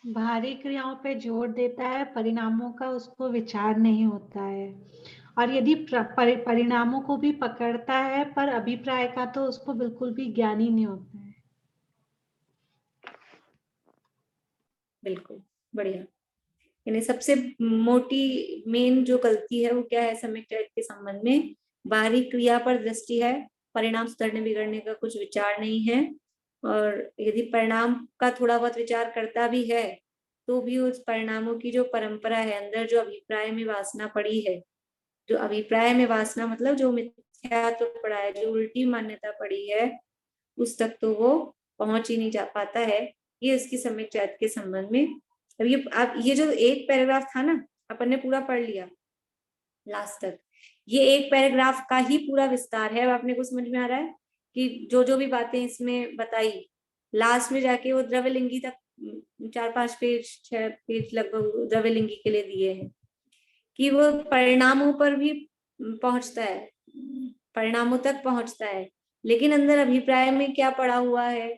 भारी क्रियाओं पे जोर देता है, परिणामों का उसको विचार नहीं होता है, और यदि परिणामों को भी पकड़ता है पर अभिप्राय का तो उसको बिल्कुल भी ज्ञान ही नहीं होता है। बिल्कुल, बढ़िया। यानी सबसे मोटी मेन जो गलती है वो क्या है सम्यक चारित्र के संबंध में, बाहरी क्रिया पर दृष्टि है, परिणाम सुधरने बिगड़ने का कुछ विचार नहीं है, और यदि परिणाम का थोड़ा बहुत विचार करता भी है तो भी उस परिणामों की जो परंपरा है, अंदर जो अभिप्राय में वासना पड़ी है, जो अभिप्राय में वासना मतलब जो मिथ्यात्व पड़ा है, जो उल्टी मान्यता पड़ी है, उस तक तो वो पहुंच ही नहीं जा पाता है। ये इसकी सम्यक चारित्र के संबंध में। अब ये जो एक पैराग्राफ था ना, अपन ने पूरा पढ़ लिया लास्ट तक, ये एक पैराग्राफ का ही पूरा विस्तार है। अब आपने को समझ में आ रहा है कि जो भी बातें इसमें बताई, लास्ट में जाके वो द्रव्यलिंगी तक 4-5 पेज 6 पेज लगभग द्रव्यलिंगी के लिए दिए हैं, कि वो परिणामों पर भी पहुंचता है, परिणामों तक पहुंचता है, लेकिन अंदर अभिप्राय में क्या पड़ा हुआ है,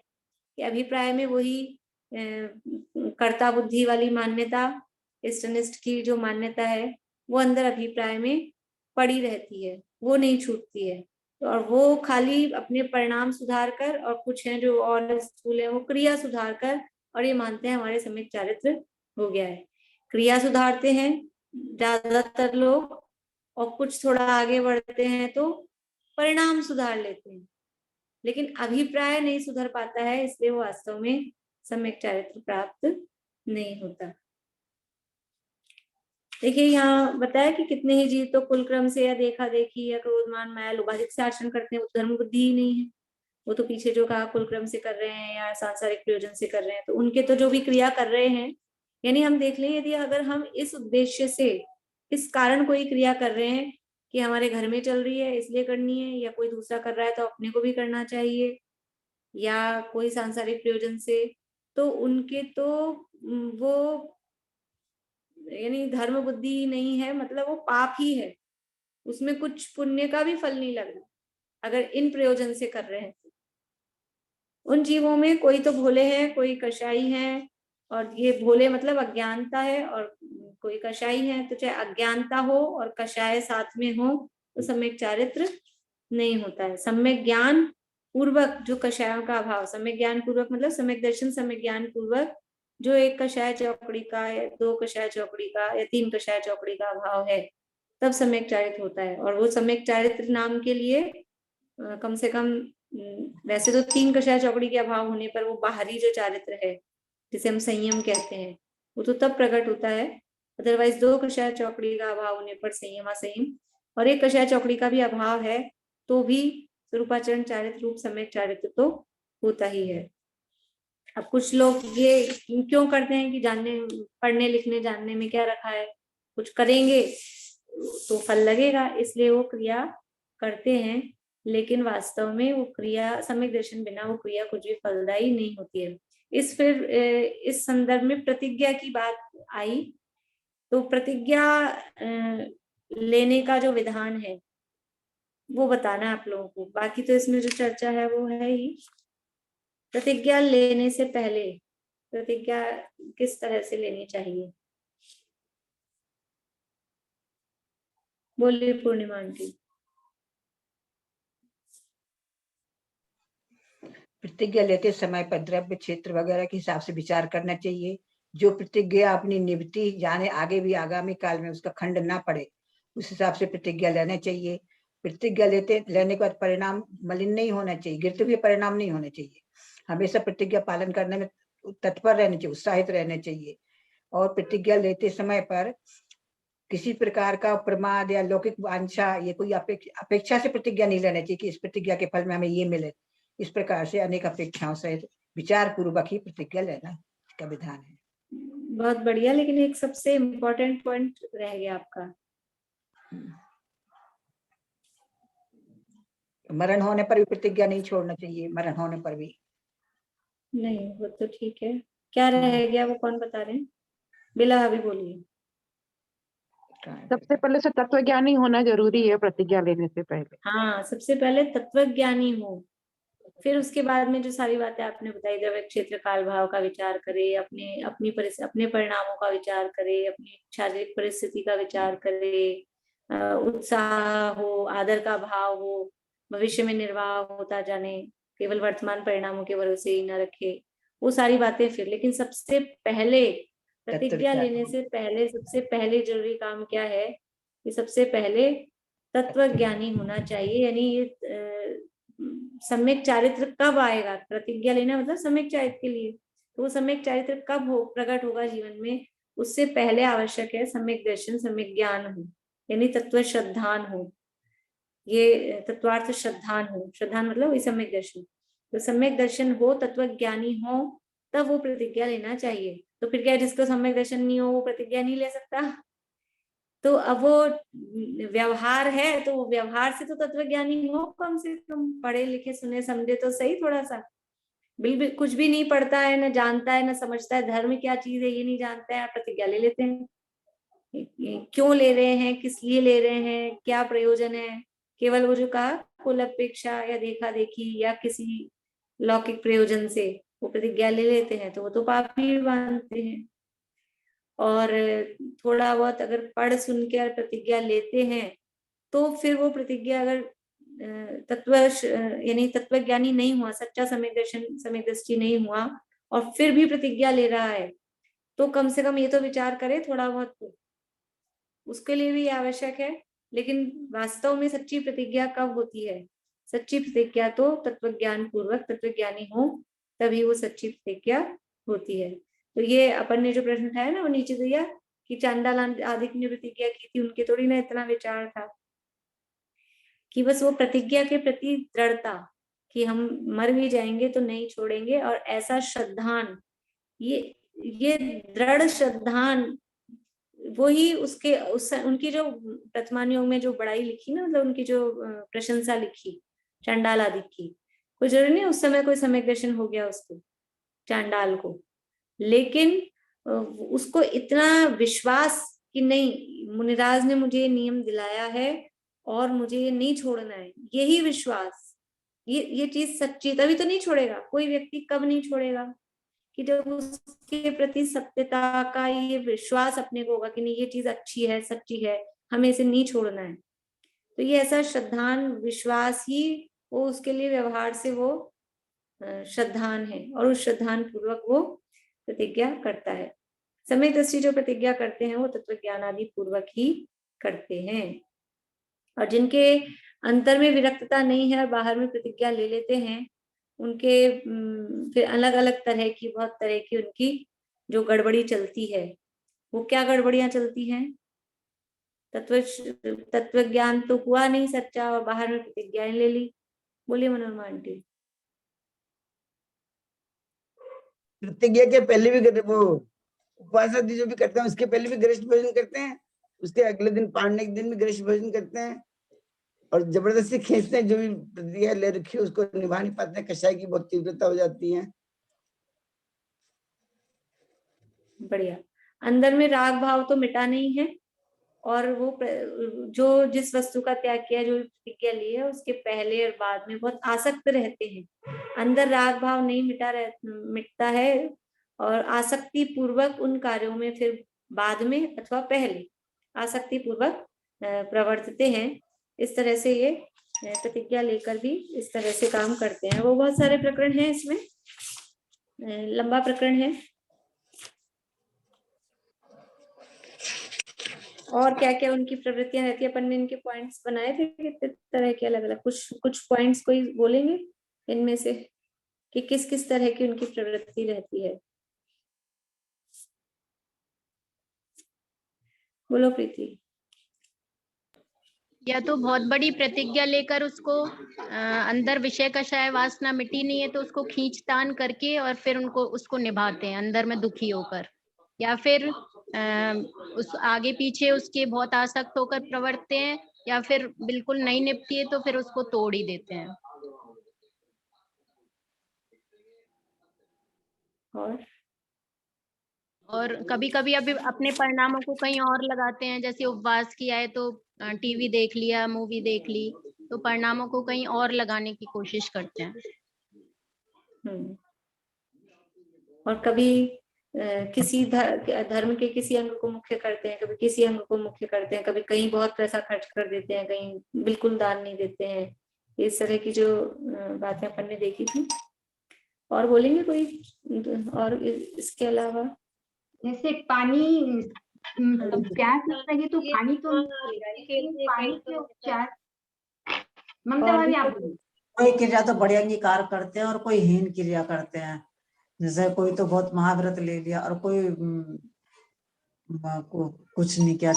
कि अभिप्राय में वही कर्ता बुद्धि वाली मान्यता, इष्टनिष्ठ की जो मान्यता है वो अंदर अभिप्राय में पड़ी रहती है, वो नहीं छूटती है। और वो खाली अपने परिणाम सुधार कर, और कुछ हैं जो और स्थूल है वो क्रिया सुधार कर, और ये मानते हैं हमारे सम्यक चारित्र हो गया है। क्रिया सुधारते हैं ज्यादातर लोग, और कुछ थोड़ा आगे बढ़ते हैं तो परिणाम सुधार लेते हैं, लेकिन अभिप्राय नहीं सुधर पाता है, इसलिए वो वास्तव में सम्यक चारित्र प्राप्त नहीं होता। देखिए यहाँ बताया कि कितने ही जीव तो कुल क्रम से या देखा देखी या क्रोधमान माया लोभादिक से आचरण करते हैं, वो धर्म बुद्धि ही नहीं है। वो तो पीछे जो कहा कुल क्रम से कर रहे हैं या सांसारिक प्रयोजन से कर रहे हैं, तो उनके तो जो भी क्रिया कर रहे हैं, यानी हम देख लें यदि अगर हम इस उद्देश्य से, इस कारण कोई क्रिया कर रहे हैं कि हमारे घर में चल रही है इसलिए करनी है, या कोई दूसरा कर रहा है तो अपने को भी करना चाहिए, या कोई सांसारिक प्रयोजन से, तो उनके तो वो यानी धर्म बुद्धि नहीं है, मतलब वो पाप ही है, उसमें कुछ पुण्य का भी फल नहीं लग रहा अगर इन प्रयोजन से कर रहे हैं। उन जीवों में कोई तो भोले हैं, कोई कषाई हैं, और ये भोले मतलब अज्ञानता है, और कोई कषाई है, तो चाहे अज्ञानता हो और कषाय साथ में हो तो सम्यक चारित्र नहीं होता है। सम्यक ज्ञान पूर्वक जो कषायों का अभाव, सम्यक ज्ञान पूर्वक मतलब सम्यक दर्शन सम्यक ज्ञान पूर्वक जो एक कषाय चौकड़ी का या दो कषाय चौकड़ी का या तीन कषाय चौकड़ी का अभाव है, तब सम्यक चारित्र होता है। और वो सम्यक चारित्र नाम के लिए कम से कम वैसे तो तीन कषाय चौकड़ी के अभाव होने पर वो बाहरी जो चारित्र है जिसे हम संयम कहते हैं, वो तो तब प्रकट होता है। अदरवाइज दो कषाय चौकड़ी का अभाव होने पर संयम असंयम, और एक कषाय चौकड़ी का भी अभाव है तो भी स्वरूपाचरण चारित्र रूप सम्यक चारित्र तो होता ही है। अब कुछ लोग ये क्यों करते हैं कि जानने, पढ़ने लिखने जानने में क्या रखा है, कुछ करेंगे तो फल लगेगा, इसलिए वो क्रिया करते हैं, लेकिन वास्तव में वो क्रिया सम्यक दर्शन बिना वो क्रिया कुछ भी फलदायी नहीं होती है। इस संदर्भ में प्रतिज्ञा की बात आई, तो प्रतिज्ञा लेने का जो विधान है वो बताना है आप लोगों को। बाकी तो इसमें जो चर्चा है वो है ही। प्रतिज्ञा लेने से पहले प्रतिज्ञा किस तरह से लेनी चाहिए, बोलिए पूर्णिमा आंटी। प्रतिज्ञा लेते समय पर द्रव्य क्षेत्र वगैरह के हिसाब से विचार करना चाहिए। जो प्रतिज्ञा अपनी निवृत्ति जाने आगे भी आगामी काल में उसका खंड ना पड़े, उस हिसाब से प्रतिज्ञा लेना चाहिए। प्रतिज्ञा लेने के बाद परिणाम मलिन नहीं होना चाहिए, गिरते हुए परिणाम नहीं होने चाहिए। हमेशा प्रतिज्ञा पालन करने में तत्पर रहना चाहिए, उत्साहित रहना चाहिए। और प्रतिज्ञा लेते समय पर किसी प्रकार का प्रमाद या लौकिक वांछा, ये कोई अपेक्षा से प्रतिज्ञा नहीं लेना चाहिए कि इस प्रतिज्ञा के फल में हमें ये मिले। इस प्रकार से अनेक अपेक्षाओं से विचार पूर्वक ही प्रतिज्ञा लेना का विधान है। बहुत बढ़िया, लेकिन एक सबसे इम्पोर्टेंट पॉइंट रह गया आपका, मरण होने पर भी प्रतिज्ञा नहीं छोड़ना चाहिए। मरण होने पर भी नहीं, वो तो ठीक है, क्या रह गया वो कौन बता रहे हैं? बिला अभी बोलिए। सबसे पहले से तत्वज्ञानी होना जरूरी है प्रतिज्ञा लेने से पहले। हाँ, सबसे पहले तत्वज्ञानी हो, फिर उसके बाद में जो सारी बातें आपने बताई, द्रव्य क्षेत्र काल भाव का विचार करे, अपने परिणामों का विचार करे, अपनी शारीरिक परिस्थिति का विचार करे, उत्साह हो, आदर का भाव हो, भविष्य में निर्वाह होता जाने, केवल वर्तमान परिणामों के भरोसे ही न रखे, वो सारी बातें फिर। लेकिन सबसे पहले प्रतिज्ञा लेने से पहले सबसे पहले जरूरी काम क्या है कि सबसे पहले तत्वज्ञानी होना चाहिए। यानी ये सम्यक चारित्र कब आएगा, प्रतिज्ञा लेना मतलब सम्यक चारित्र के लिए, तो वो सम्यक चारित्र कब प्रकट होगा जीवन में, उससे पहले आवश्यक है सम्यक दर्शन सम्यक ज्ञान हो, यानी तत्व श्रद्धान हो, ये तत्वार्थ श्रद्धान हो। श्रद्धान मतलब वही सम्यक दर्शन, तो सम्यक दर्शन हो, तत्वज्ञानी हो, तब वो प्रतिज्ञा लेना चाहिए। तो फिर क्या, जिसको सम्यक दर्शन नहीं हो वो प्रतिज्ञा नहीं ले सकता? तो अब वो व्यवहार है, तो व्यवहार से तो तत्वज्ञानी हो, कम से कम पढ़े लिखे सुने समझे तो सही। थोड़ा सा बिल्कुल कुछ भी नहीं पढ़ता है, न जानता है, न समझता है, धर्म क्या चीज है ये नहीं जानता है, प्रतिज्ञा ले लेते हैं। क्यों ले रहे हैं, किस लिए ले रहे हैं, क्या प्रयोजन है? केवल वो जो कहा कुल अपेक्षा या देखा देखी या किसी लौकिक प्रयोजन से, वो प्रतिज्ञा ले लेते हैं तो वो तो पापी बांधते हैं। और थोड़ा बहुत अगर पढ़ सुन के प्रतिज्ञा लेते हैं तो फिर वो प्रतिज्ञा अगर तत्व यानी तत्वज्ञानी नहीं हुआ, सच्चा सम्यक दर्शन सम्यक दृष्टि नहीं हुआ और फिर भी प्रतिज्ञा ले रहा है, तो कम से कम ये तो विचार करे थोड़ा बहुत, तो उसके लिए भी आवश्यक है। लेकिन वास्तव में सच्ची प्रतिज्ञा कब होती है? सच्ची प्रतिज्ञा तो तत्वज्ञान पूर्वक तत्वज्ञानी हो तभी वो सच्ची प्रतिज्ञा होती है। तो ये अपन ने जो प्रश्न उठाया ना वो नीचे दिया कि चांडाल आदि ने प्रतिज्ञा की थी, उनके थोड़ी ना इतना विचार था कि बस वो प्रतिज्ञा के प्रति दृढ़ता कि हम मर भी जाएंगे तो नहीं छोड़ेंगे, और ऐसा श्रद्धान, ये दृढ़ श्रद्धान वो ही उसके उनकी जो प्रथमान योग में जो बड़ाई लिखी ना, मतलब उनकी जो प्रशंसा लिखी चांडाल आदि की, कोई जरूरी नहीं उस समय कोई सम्यक दर्शन हो गया उसको चांडाल को, लेकिन उसको इतना विश्वास कि नहीं मुनिराज ने मुझे नियम दिलाया है और मुझे ये नहीं छोड़ना है, यही विश्वास, ये चीज सच्ची, तभी तो नहीं छोड़ेगा। कोई व्यक्ति कब नहीं छोड़ेगा? कि जब उसके प्रति सत्यता का ये विश्वास अपने को होगा कि नहीं ये चीज अच्छी है, सच्ची है, हमें इसे नहीं छोड़ना है। तो ये ऐसा श्रद्धान विश्वास ही वो उसके लिए व्यवहार से वो श्रद्धान है, और उस श्रद्धान पूर्वक वो प्रतिज्ञा करता है। सम्यक दृष्टि जो प्रतिज्ञा करते हैं वो तत्वज्ञान आदि पूर्वक ही करते हैं। और जिनके अंतर में विरक्तता नहीं है और बाहर में प्रतिज्ञा ले लेते हैं, उनके फिर अलग अलग तरह की, बहुत तरह की उनकी जो गड़बड़ी चलती है। वो क्या गड़बड़ियां चलती हैं? तत्व ज्ञान तो हुआ नहीं सच्चा और बाहर में प्रतिज्ञाएं ले ली। बोलिए मनोरमा आंटी। प्रतिज्ञा के पहले भी वो उपवास आदि जो भी करते हैं उसके पहले भी गरिष्ठ भोजन करते हैं, उसके अगले दिन पाड़ने के दिन भी गरिष्ठ भोजन करते हैं, और जबरदस्ती खींचते हैं। जो भी प्रतिज्ञा ले रखी है उसको निभा नहीं पाते हैं, कषाय की बहुत तीव्रता हो जाती है। बढ़िया। अंदर में राग भाव तो मिटा नहीं है, और वो जो जिस वस्तु का त्याग किया, जो प्रतिज्ञा ली है, उसके पहले और बाद में बहुत आसक्त रहते हैं। अंदर राग भाव नहीं मिटता है, और आसक्ति पूर्वक उन कार्यों में फिर बाद में अथवा पहले आसक्ति पूर्वक प्रवर्तते हैं। इस तरह से ये प्रतिज्ञा लेकर भी इस तरह से काम करते हैं। वो बहुत सारे प्रकरण हैं, इसमें लंबा प्रकरण है। और क्या क्या उनकी प्रवृत्तियां रहती है, अपन ने इनके पॉइंट्स बनाए थे कितने तरह के अलग अलग। कुछ पॉइंट्स कोई बोलेंगे इनमें से कि किस किस तरह की उनकी प्रवृत्ति रहती है? बोलो प्रीति। या तो बहुत बड़ी प्रतिज्ञा लेकर उसको अंदर विषय का शायद वासना मिटी नहीं है तो उसको खींचतान करके और फिर उसको निभाते हैं अंदर में दुखी होकर, या फिर उस आगे पीछे उसके बहुत आसक्त होकर प्रवर्तते हैं, या फिर बिल्कुल नहीं निपटी है तो फिर उसको तोड़ ही देते हैं। और कभी कभी अभी अपने परिणामों को कहीं और लगाते हैं, जैसे उपवास किया है तो टीवी देख लिया, मूवी देख ली, तो परिणामों को कहीं और लगाने की कोशिश करते हैं। और कभी किसी धर्म के किसी अंग को मुख्य करते हैं, कभी किसी अंग को मुख्य करते हैं, कभी कहीं बहुत पैसा खर्च कर देते हैं, कहीं बिल्कुल दान नहीं देते हैं। इस तरह की जो बातें अपन ने देखी थी। और बोलेंगे कोई? और इसके अलावा जैसे पानी प्यास लगे तो पानी तो पानी के उपचार। ममता भाभी आप बोलिए। कोई क्रिया तो बड़े अंगीकार करते हैं और कोई हीन क्रिया करते हैं। जैसे कोई तो बहुत महाव्रत ले लिया और कोई कुछ नहीं किया,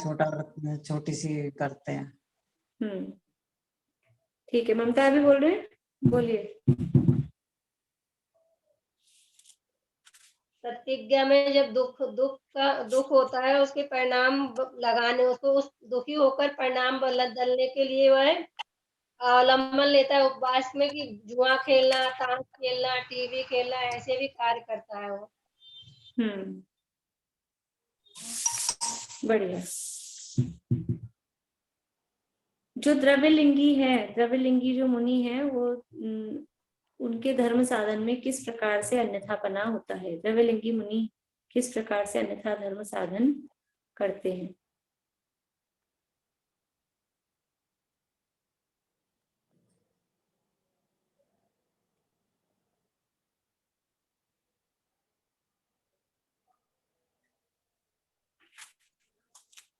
छोटी सी करते हैं। ठीक है, ममता अभी बोल रहे हैं, बोलिए। प्रतिज्ञा में जब दुख होता है, उसके परिणाम लगाने, उसको उस दुखी होकर परिणाम बदलने के लिए वह अवलंबन लेता है उपवास में, कि जुआ खेलना, ताश खेलना, टीवी खेलना, ऐसे भी कार्य करता है वो। बढ़िया। जो द्रव्यलिंगी है, द्रव्यलिंगी जो मुनि है, वो उनके धर्म साधन में किस प्रकार से अन्यथापना होता है। द्रव्यलिंगी मुनि किस प्रकार से अन्यथा धर्म साधन करते हैं।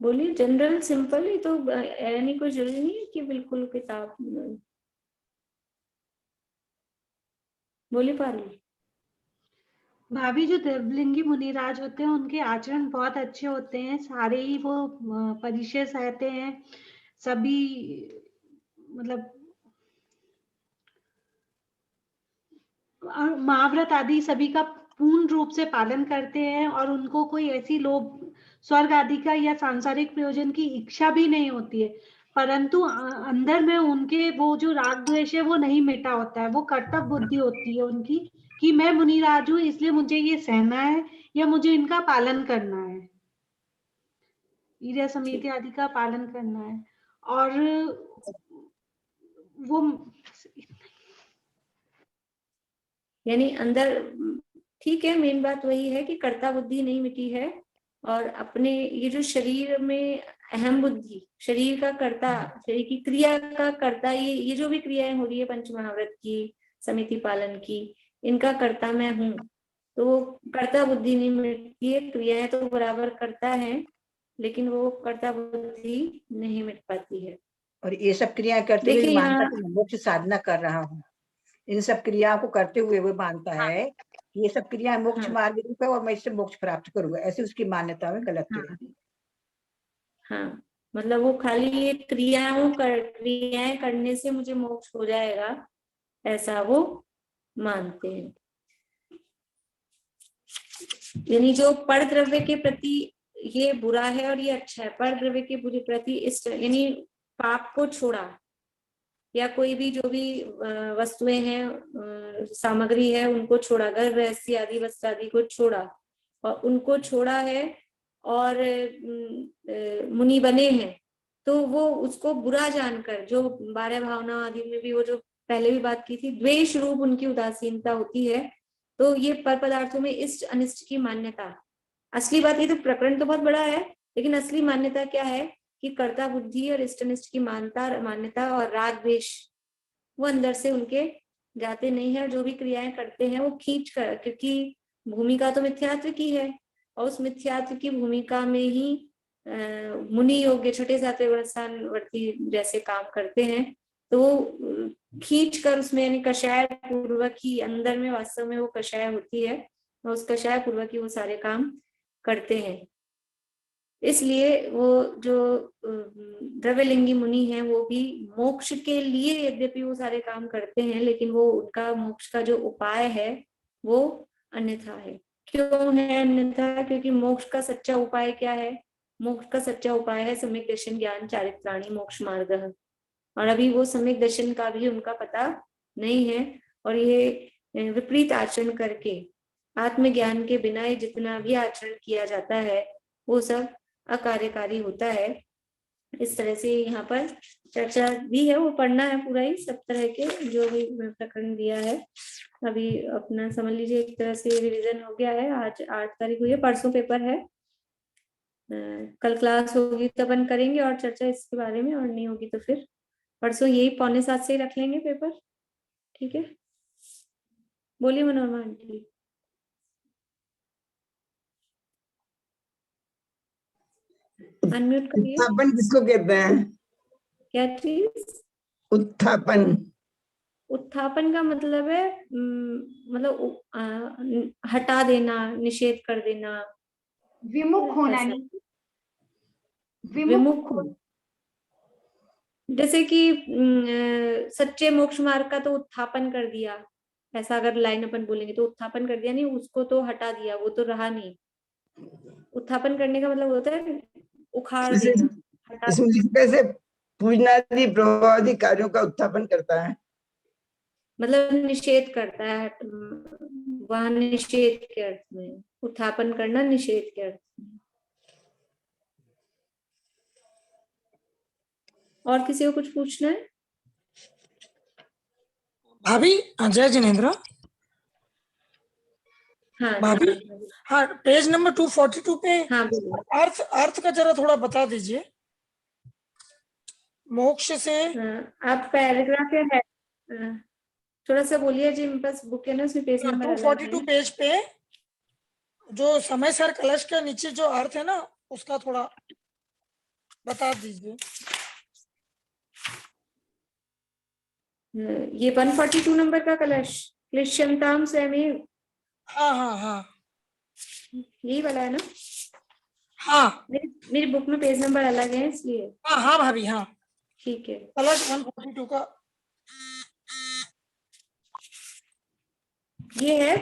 बोलिए, जनरल सिंपल ही तो, यानी कोई जरूरी नहीं है कि बिल्कुल किताब। बोलिए पारुल। भाभी, जो देवलिंगी मुनिराज होते हैं उनके आचरण बहुत अच्छे होते हैं, सारे ही वो परिचय रहते हैं, सभी मतलब महाव्रत आदि सभी का पूर्ण रूप से पालन करते हैं, और उनको कोई ऐसी लोभ स्वर्ग आदि का या सांसारिक प्रयोजन की इच्छा भी नहीं होती है, परंतु अंदर में उनके वो जो राग द्वेष है वो नहीं मिटा होता है। वो कर्तव्य बुद्धि होती है उनकी कि मैं मुनिराज हूं, इसलिए मुझे ये सहना है या मुझे इनका पालन करना है, ईर्ष्या समिति आदि का पालन करना है। और वो यानी अंदर ठीक है, मेन बात वही है कि कर्ता बुद्धि नहीं मिटी है, और अपने ये जो शरीर में अहम बुद्धि, शरीर का कर्ता, शरीर की क्रिया का कर्ता, ये जो भी क्रियाएं हो रही है पंच महाव्रत की, समिति पालन की, इनका कर्ता मैं हूँ, तो कर्ता बुद्धि नहीं मिटती है। क्रियाएं तो बराबर करता है, लेकिन वो कर्ता बुद्धि नहीं मिट पाती है। और ये सब क्रियाएं करते हुए देखिए मानता यहाँ, कि मैं मोक्ष साधना कर रहा हूँ। इन सब क्रियाओं को करते हुए वो मानता है कि ये सब क्रियाएं मोक्ष मार्ग रूप है और मैं इससे मोक्ष प्राप्त करूंगा, ऐसी उसकी मान्यता में गलत है। हाँ, मतलब वो खाली ये क्रियाएं करने से मुझे मोक्ष हो जाएगा, ऐसा वो मानते हैं। यानी जो पर द्रव्य के प्रति ये बुरा है और ये अच्छा है, पर द्रव्य के बुरे प्रति इस, यानी पाप को छोड़ा, या कोई भी जो भी वस्तुएं हैं, सामग्री है, उनको छोड़ा, घर गृहस्थी आदि वस्त्र आदि को छोड़ा, और उनको छोड़ा है और मुनि बने हैं, तो वो उसको बुरा जानकर, जो 12 भावना आदि में भी वो जो पहले भी बात की थी, द्वेष रूप उनकी उदासीनता होती है, तो ये पर पदार्थों में इष्ट अनिष्ट की मान्यता, असली बात, ये तो प्रकरण तो बहुत बड़ा है, लेकिन असली मान्यता क्या है कि कर्ता बुद्धि और इष्ट अनिष्ट की मान्यता और राग द्वेष वो अंदर से उनके जाते नहीं है। जो भी क्रियाएं करते हैं वो खींच कर, क्योंकि भूमिका तो मिथ्यात्व की है, और उस मिथ्यात्व की भूमिका में ही मुनि योग्य छठे सातवें गुणस्थान वर्ती जैसे काम करते हैं, तो वो खींच कर उसमें, यानी कषाय पूर्वक ही अंदर में वास्तव में वो कषाय होती है, और उस कषाय पूर्वक ही वो सारे काम करते हैं। इसलिए वो जो द्रव्यलिंगी मुनि हैं वो भी मोक्ष के लिए यद्यपि वो सारे काम करते हैं, लेकिन वो उनका मोक्ष का जो उपाय है वो अन्यथा है। क्यों है अन्यथा? क्योंकि मोक्ष का सच्चा उपाय क्या है? मोक्ष का सच्चा उपाय है सम्यक दर्शन ज्ञान चारित्राणी मोक्ष मार्ग, और अभी वो सम्यक दर्शन का भी उनका पता नहीं है, और ये विपरीत आचरण करके आत्मज्ञान के बिना जितना भी आचरण किया जाता है वो सब अकार्यकारी होता है। इस तरह से यहाँ पर चर्चा भी है, वो पढ़ना है पूरा ही, सब तरह के जो भी प्रकरण दिया है। अभी अपना समझ लीजिए एक तरह से रिवीजन हो गया है। आज 8 तारीख हुई है, परसों पेपर है, कल क्लास होगी तो अपन करेंगे और चर्चा इसके बारे में, और नहीं होगी तो फिर परसों यही 6:45 से ही रख लेंगे पेपर, ठीक है? बोलिए मनोरमा आंटी। अनम्यूट करिए। उत्थापन किसको कहते हैं? क्या चीज? उत्थापन। उत्थापन का मतलब है मतलब हटा देना, निषेध कर देना, विमुख होना, नहीं विमुख। जैसे कि सच्चे मोक्ष मार्ग का तो उत्थापन कर दिया, ऐसा अगर लाइन अपन बोलेंगे तो उत्थापन कर दिया, नहीं उसको तो हटा दिया, वो तो रहा नहीं। उत्थापन करने का मतलब होता है उखाड़ देना, हटा इसमें लिखते से पूजनादि प्रभावादि कार्यों का उत्थापन करता है, मतलब निषेध करता है, वहां निषेध के अर्थ में उत्थापन करना, निषेध के अर्थ में। और किसी को कुछ पूछना है? भाभी जय जिनेन्द्र। हाँ भाभी हाँ, पेज नंबर 242 पे हाँ अर्थ अर्थ का जरा थोड़ा बता दीजिए। मोक्ष से आप पैराग्राफ या है थोड़ा सा बोलिए जी, बस बुक है ना उसमें पेज नंबर अलग है। 242 पेज पे जो समय सर कलश के नीचे जो अर्थ है ना, उसका थोड़ा बता दीजिए। ये 142 नंबर का कलश, क्लिश्यंताम स्वयमेव। हाँ हाँ हाँ यही वाला है ना? हाँ मेरी बुक में पेज नंबर अलग है इसलिए। हाँ हाँ भाभी हाँ, ठीक है। कलश 142 का ये है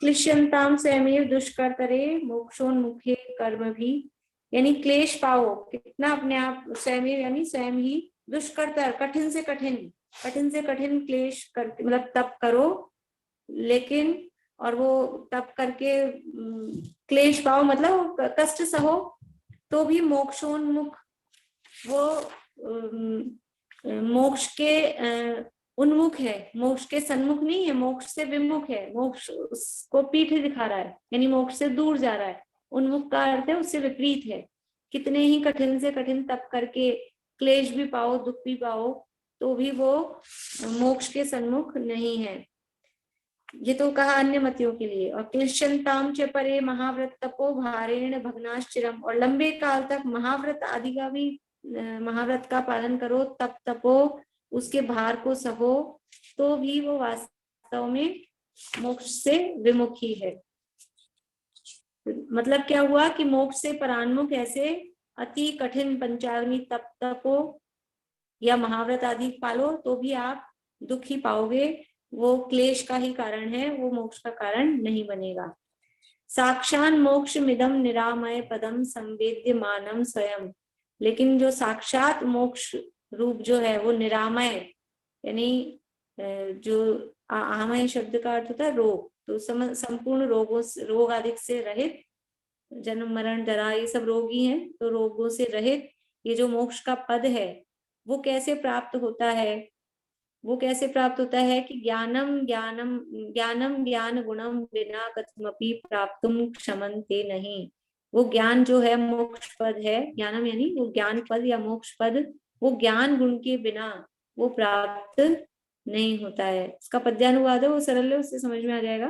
क्लिश्यंताम स्वयमेव दुष्कर्तरे मोक्षोन्मुखे कर्म भी, यानी क्लेश पाओ कितना अपने आप, स्वयमेव यानी स्वयं ही, दुष्कर्तर कठिन से कठिन क्लेश कर, मतलब तप करो, लेकिन और वो तप करके क्लेश पाओ मतलब कष्ट सहो, तो भी मोक्षोन्मुख, वो मोक्ष के उन्मुख है, मोक्ष के सन्मुख नहीं है, मोक्ष से विमुख है, मोक्ष उसको पीठ दिखा रहा है, यानी मोक्ष से दूर जा रहा है। उन्मुख का अर्थ है उससे विपरीत है। कितने ही कठिन से कठिन तप करके क्लेश भी पाओ, दुख भी पाओ, तो भी वो मोक्ष के सन्मुख नहीं है। ये तो कहा अन्य मतियों के लिए। और क्लिश्यंताम च परे महाव्रत तपो भारेण भग्नाश्चिरम, और लंबे काल तक महाव्रत आदि का भी, महाव्रत का पालन करो, तप तपो, उसके भार को सहो, तो भी वो वास्तव में मोक्ष से विमुखी है। मतलब क्या हुआ कि मोक्ष से परान्मुख ऐसे अति कठिन पंचाग्नि तप तपो या महाव्रत आदि पालो, तो भी आप दुख ही पाओगे, वो क्लेश का ही कारण है, वो मोक्ष का कारण नहीं बनेगा। साक्षान मोक्ष मिदम निरामय पदम संवेद्य मानम स्वयं, लेकिन जो साक्षात मोक्ष रूप जो है वो निरामय, यानी जो आमय शब्द का अर्थ होता है रोग, तो संपूर्ण रोगों से, रोग आदि से रहित, जन्म मरण जरा ये सब रोग ही हैं, तो रोगों से रहित ये जो मोक्ष का पद है, वो कैसे प्राप्त होता है? वो कैसे प्राप्त होता है कि ज्ञानम ज्ञान गुणम बिना कथमपि प्राप्तुम क्षमन्ते नहीं। वो ज्ञान जो है मोक्ष पद है, ज्ञानम यानी वो ज्ञान पद या मोक्ष पद, वो ज्ञान गुण के बिना वो प्राप्त नहीं होता है। इसका पद्यानुवाद है, वो सरल है, उससे समझ में आ जाएगा।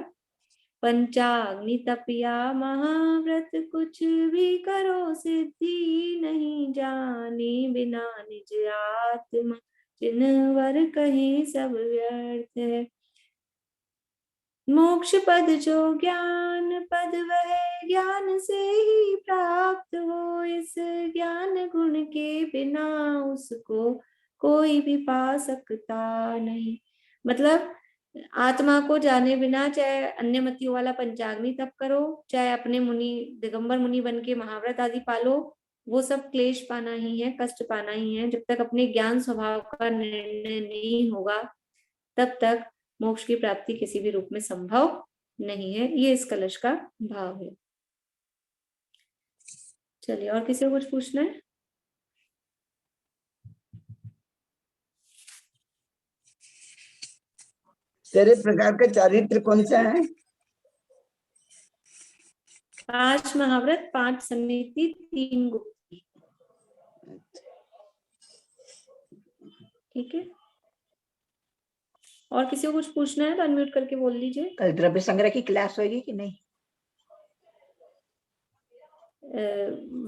पंचाग्नि तपिया महाव्रत कुछ भी करो सिद्धि नहीं, जाने बिना निज आत्मा जिनवर कहीं सब व्यर्थ है। मोक्ष पद जो ज्ञान पद वह ज्ञान से ही प्राप्त हो, इस ज्ञान गुण के बिना उसको कोई भी पा सकता नहीं। मतलब आत्मा को जाने बिना चाहे अन्य मतियों वाला पंचाग्नि तप करो, चाहे अपने मुनि दिगंबर मुनि बन के महाव्रत आदि पालो, वो सब क्लेश पाना ही है, कष्ट पाना ही है। जब तक अपने ज्ञान स्वभाव का निर्णय नहीं होगा, तब तक मोक्ष की प्राप्ति किसी भी रूप में संभव नहीं है। ये इस कलश का भाव है। चलिए, और किसी को कुछ पूछना है? तेरे प्रकार का चारित्र कौन सा है? 5 महाव्रत, 5 समिति, 3 गुप्ती। ठीक है, और किसी को कुछ पूछना है तो अनम्यूट करके बोल लीजिए। कल द्रव्य संग्रह की क्लास होगी कि नहीं?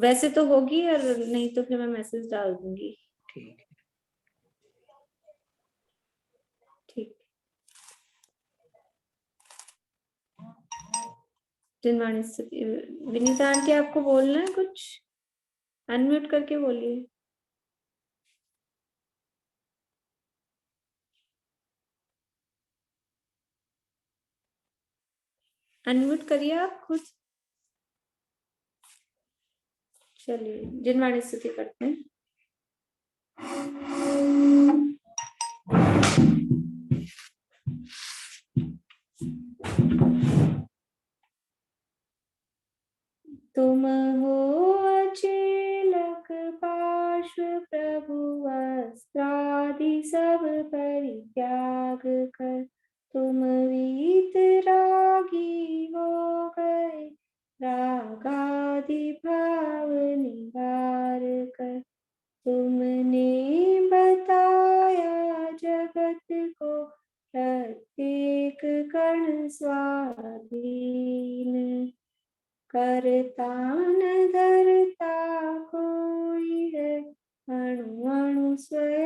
वैसे तो होगी, और नहीं तो फिर मैं मैसेज डाल दूंगी। ठीक। ठीक। जिनवाणी विनीता आंटी, आपको बोलना है कुछ? अनम्यूट करके बोलिए। अनम्यूट करिए आप खुद। चलिए, जिनवाणी स्तुति करते हैं। तुम हो अचेलक पार्श्व प्रभु वस्त्राद आदि सब परित्याग कर तुम वीत रागी हो गए, रागादि भाव निवार कर तुमने बताया जगत को प्रत्येक कण स्वाधीन, करता न धरता कोई है, अणु अणु स्वयं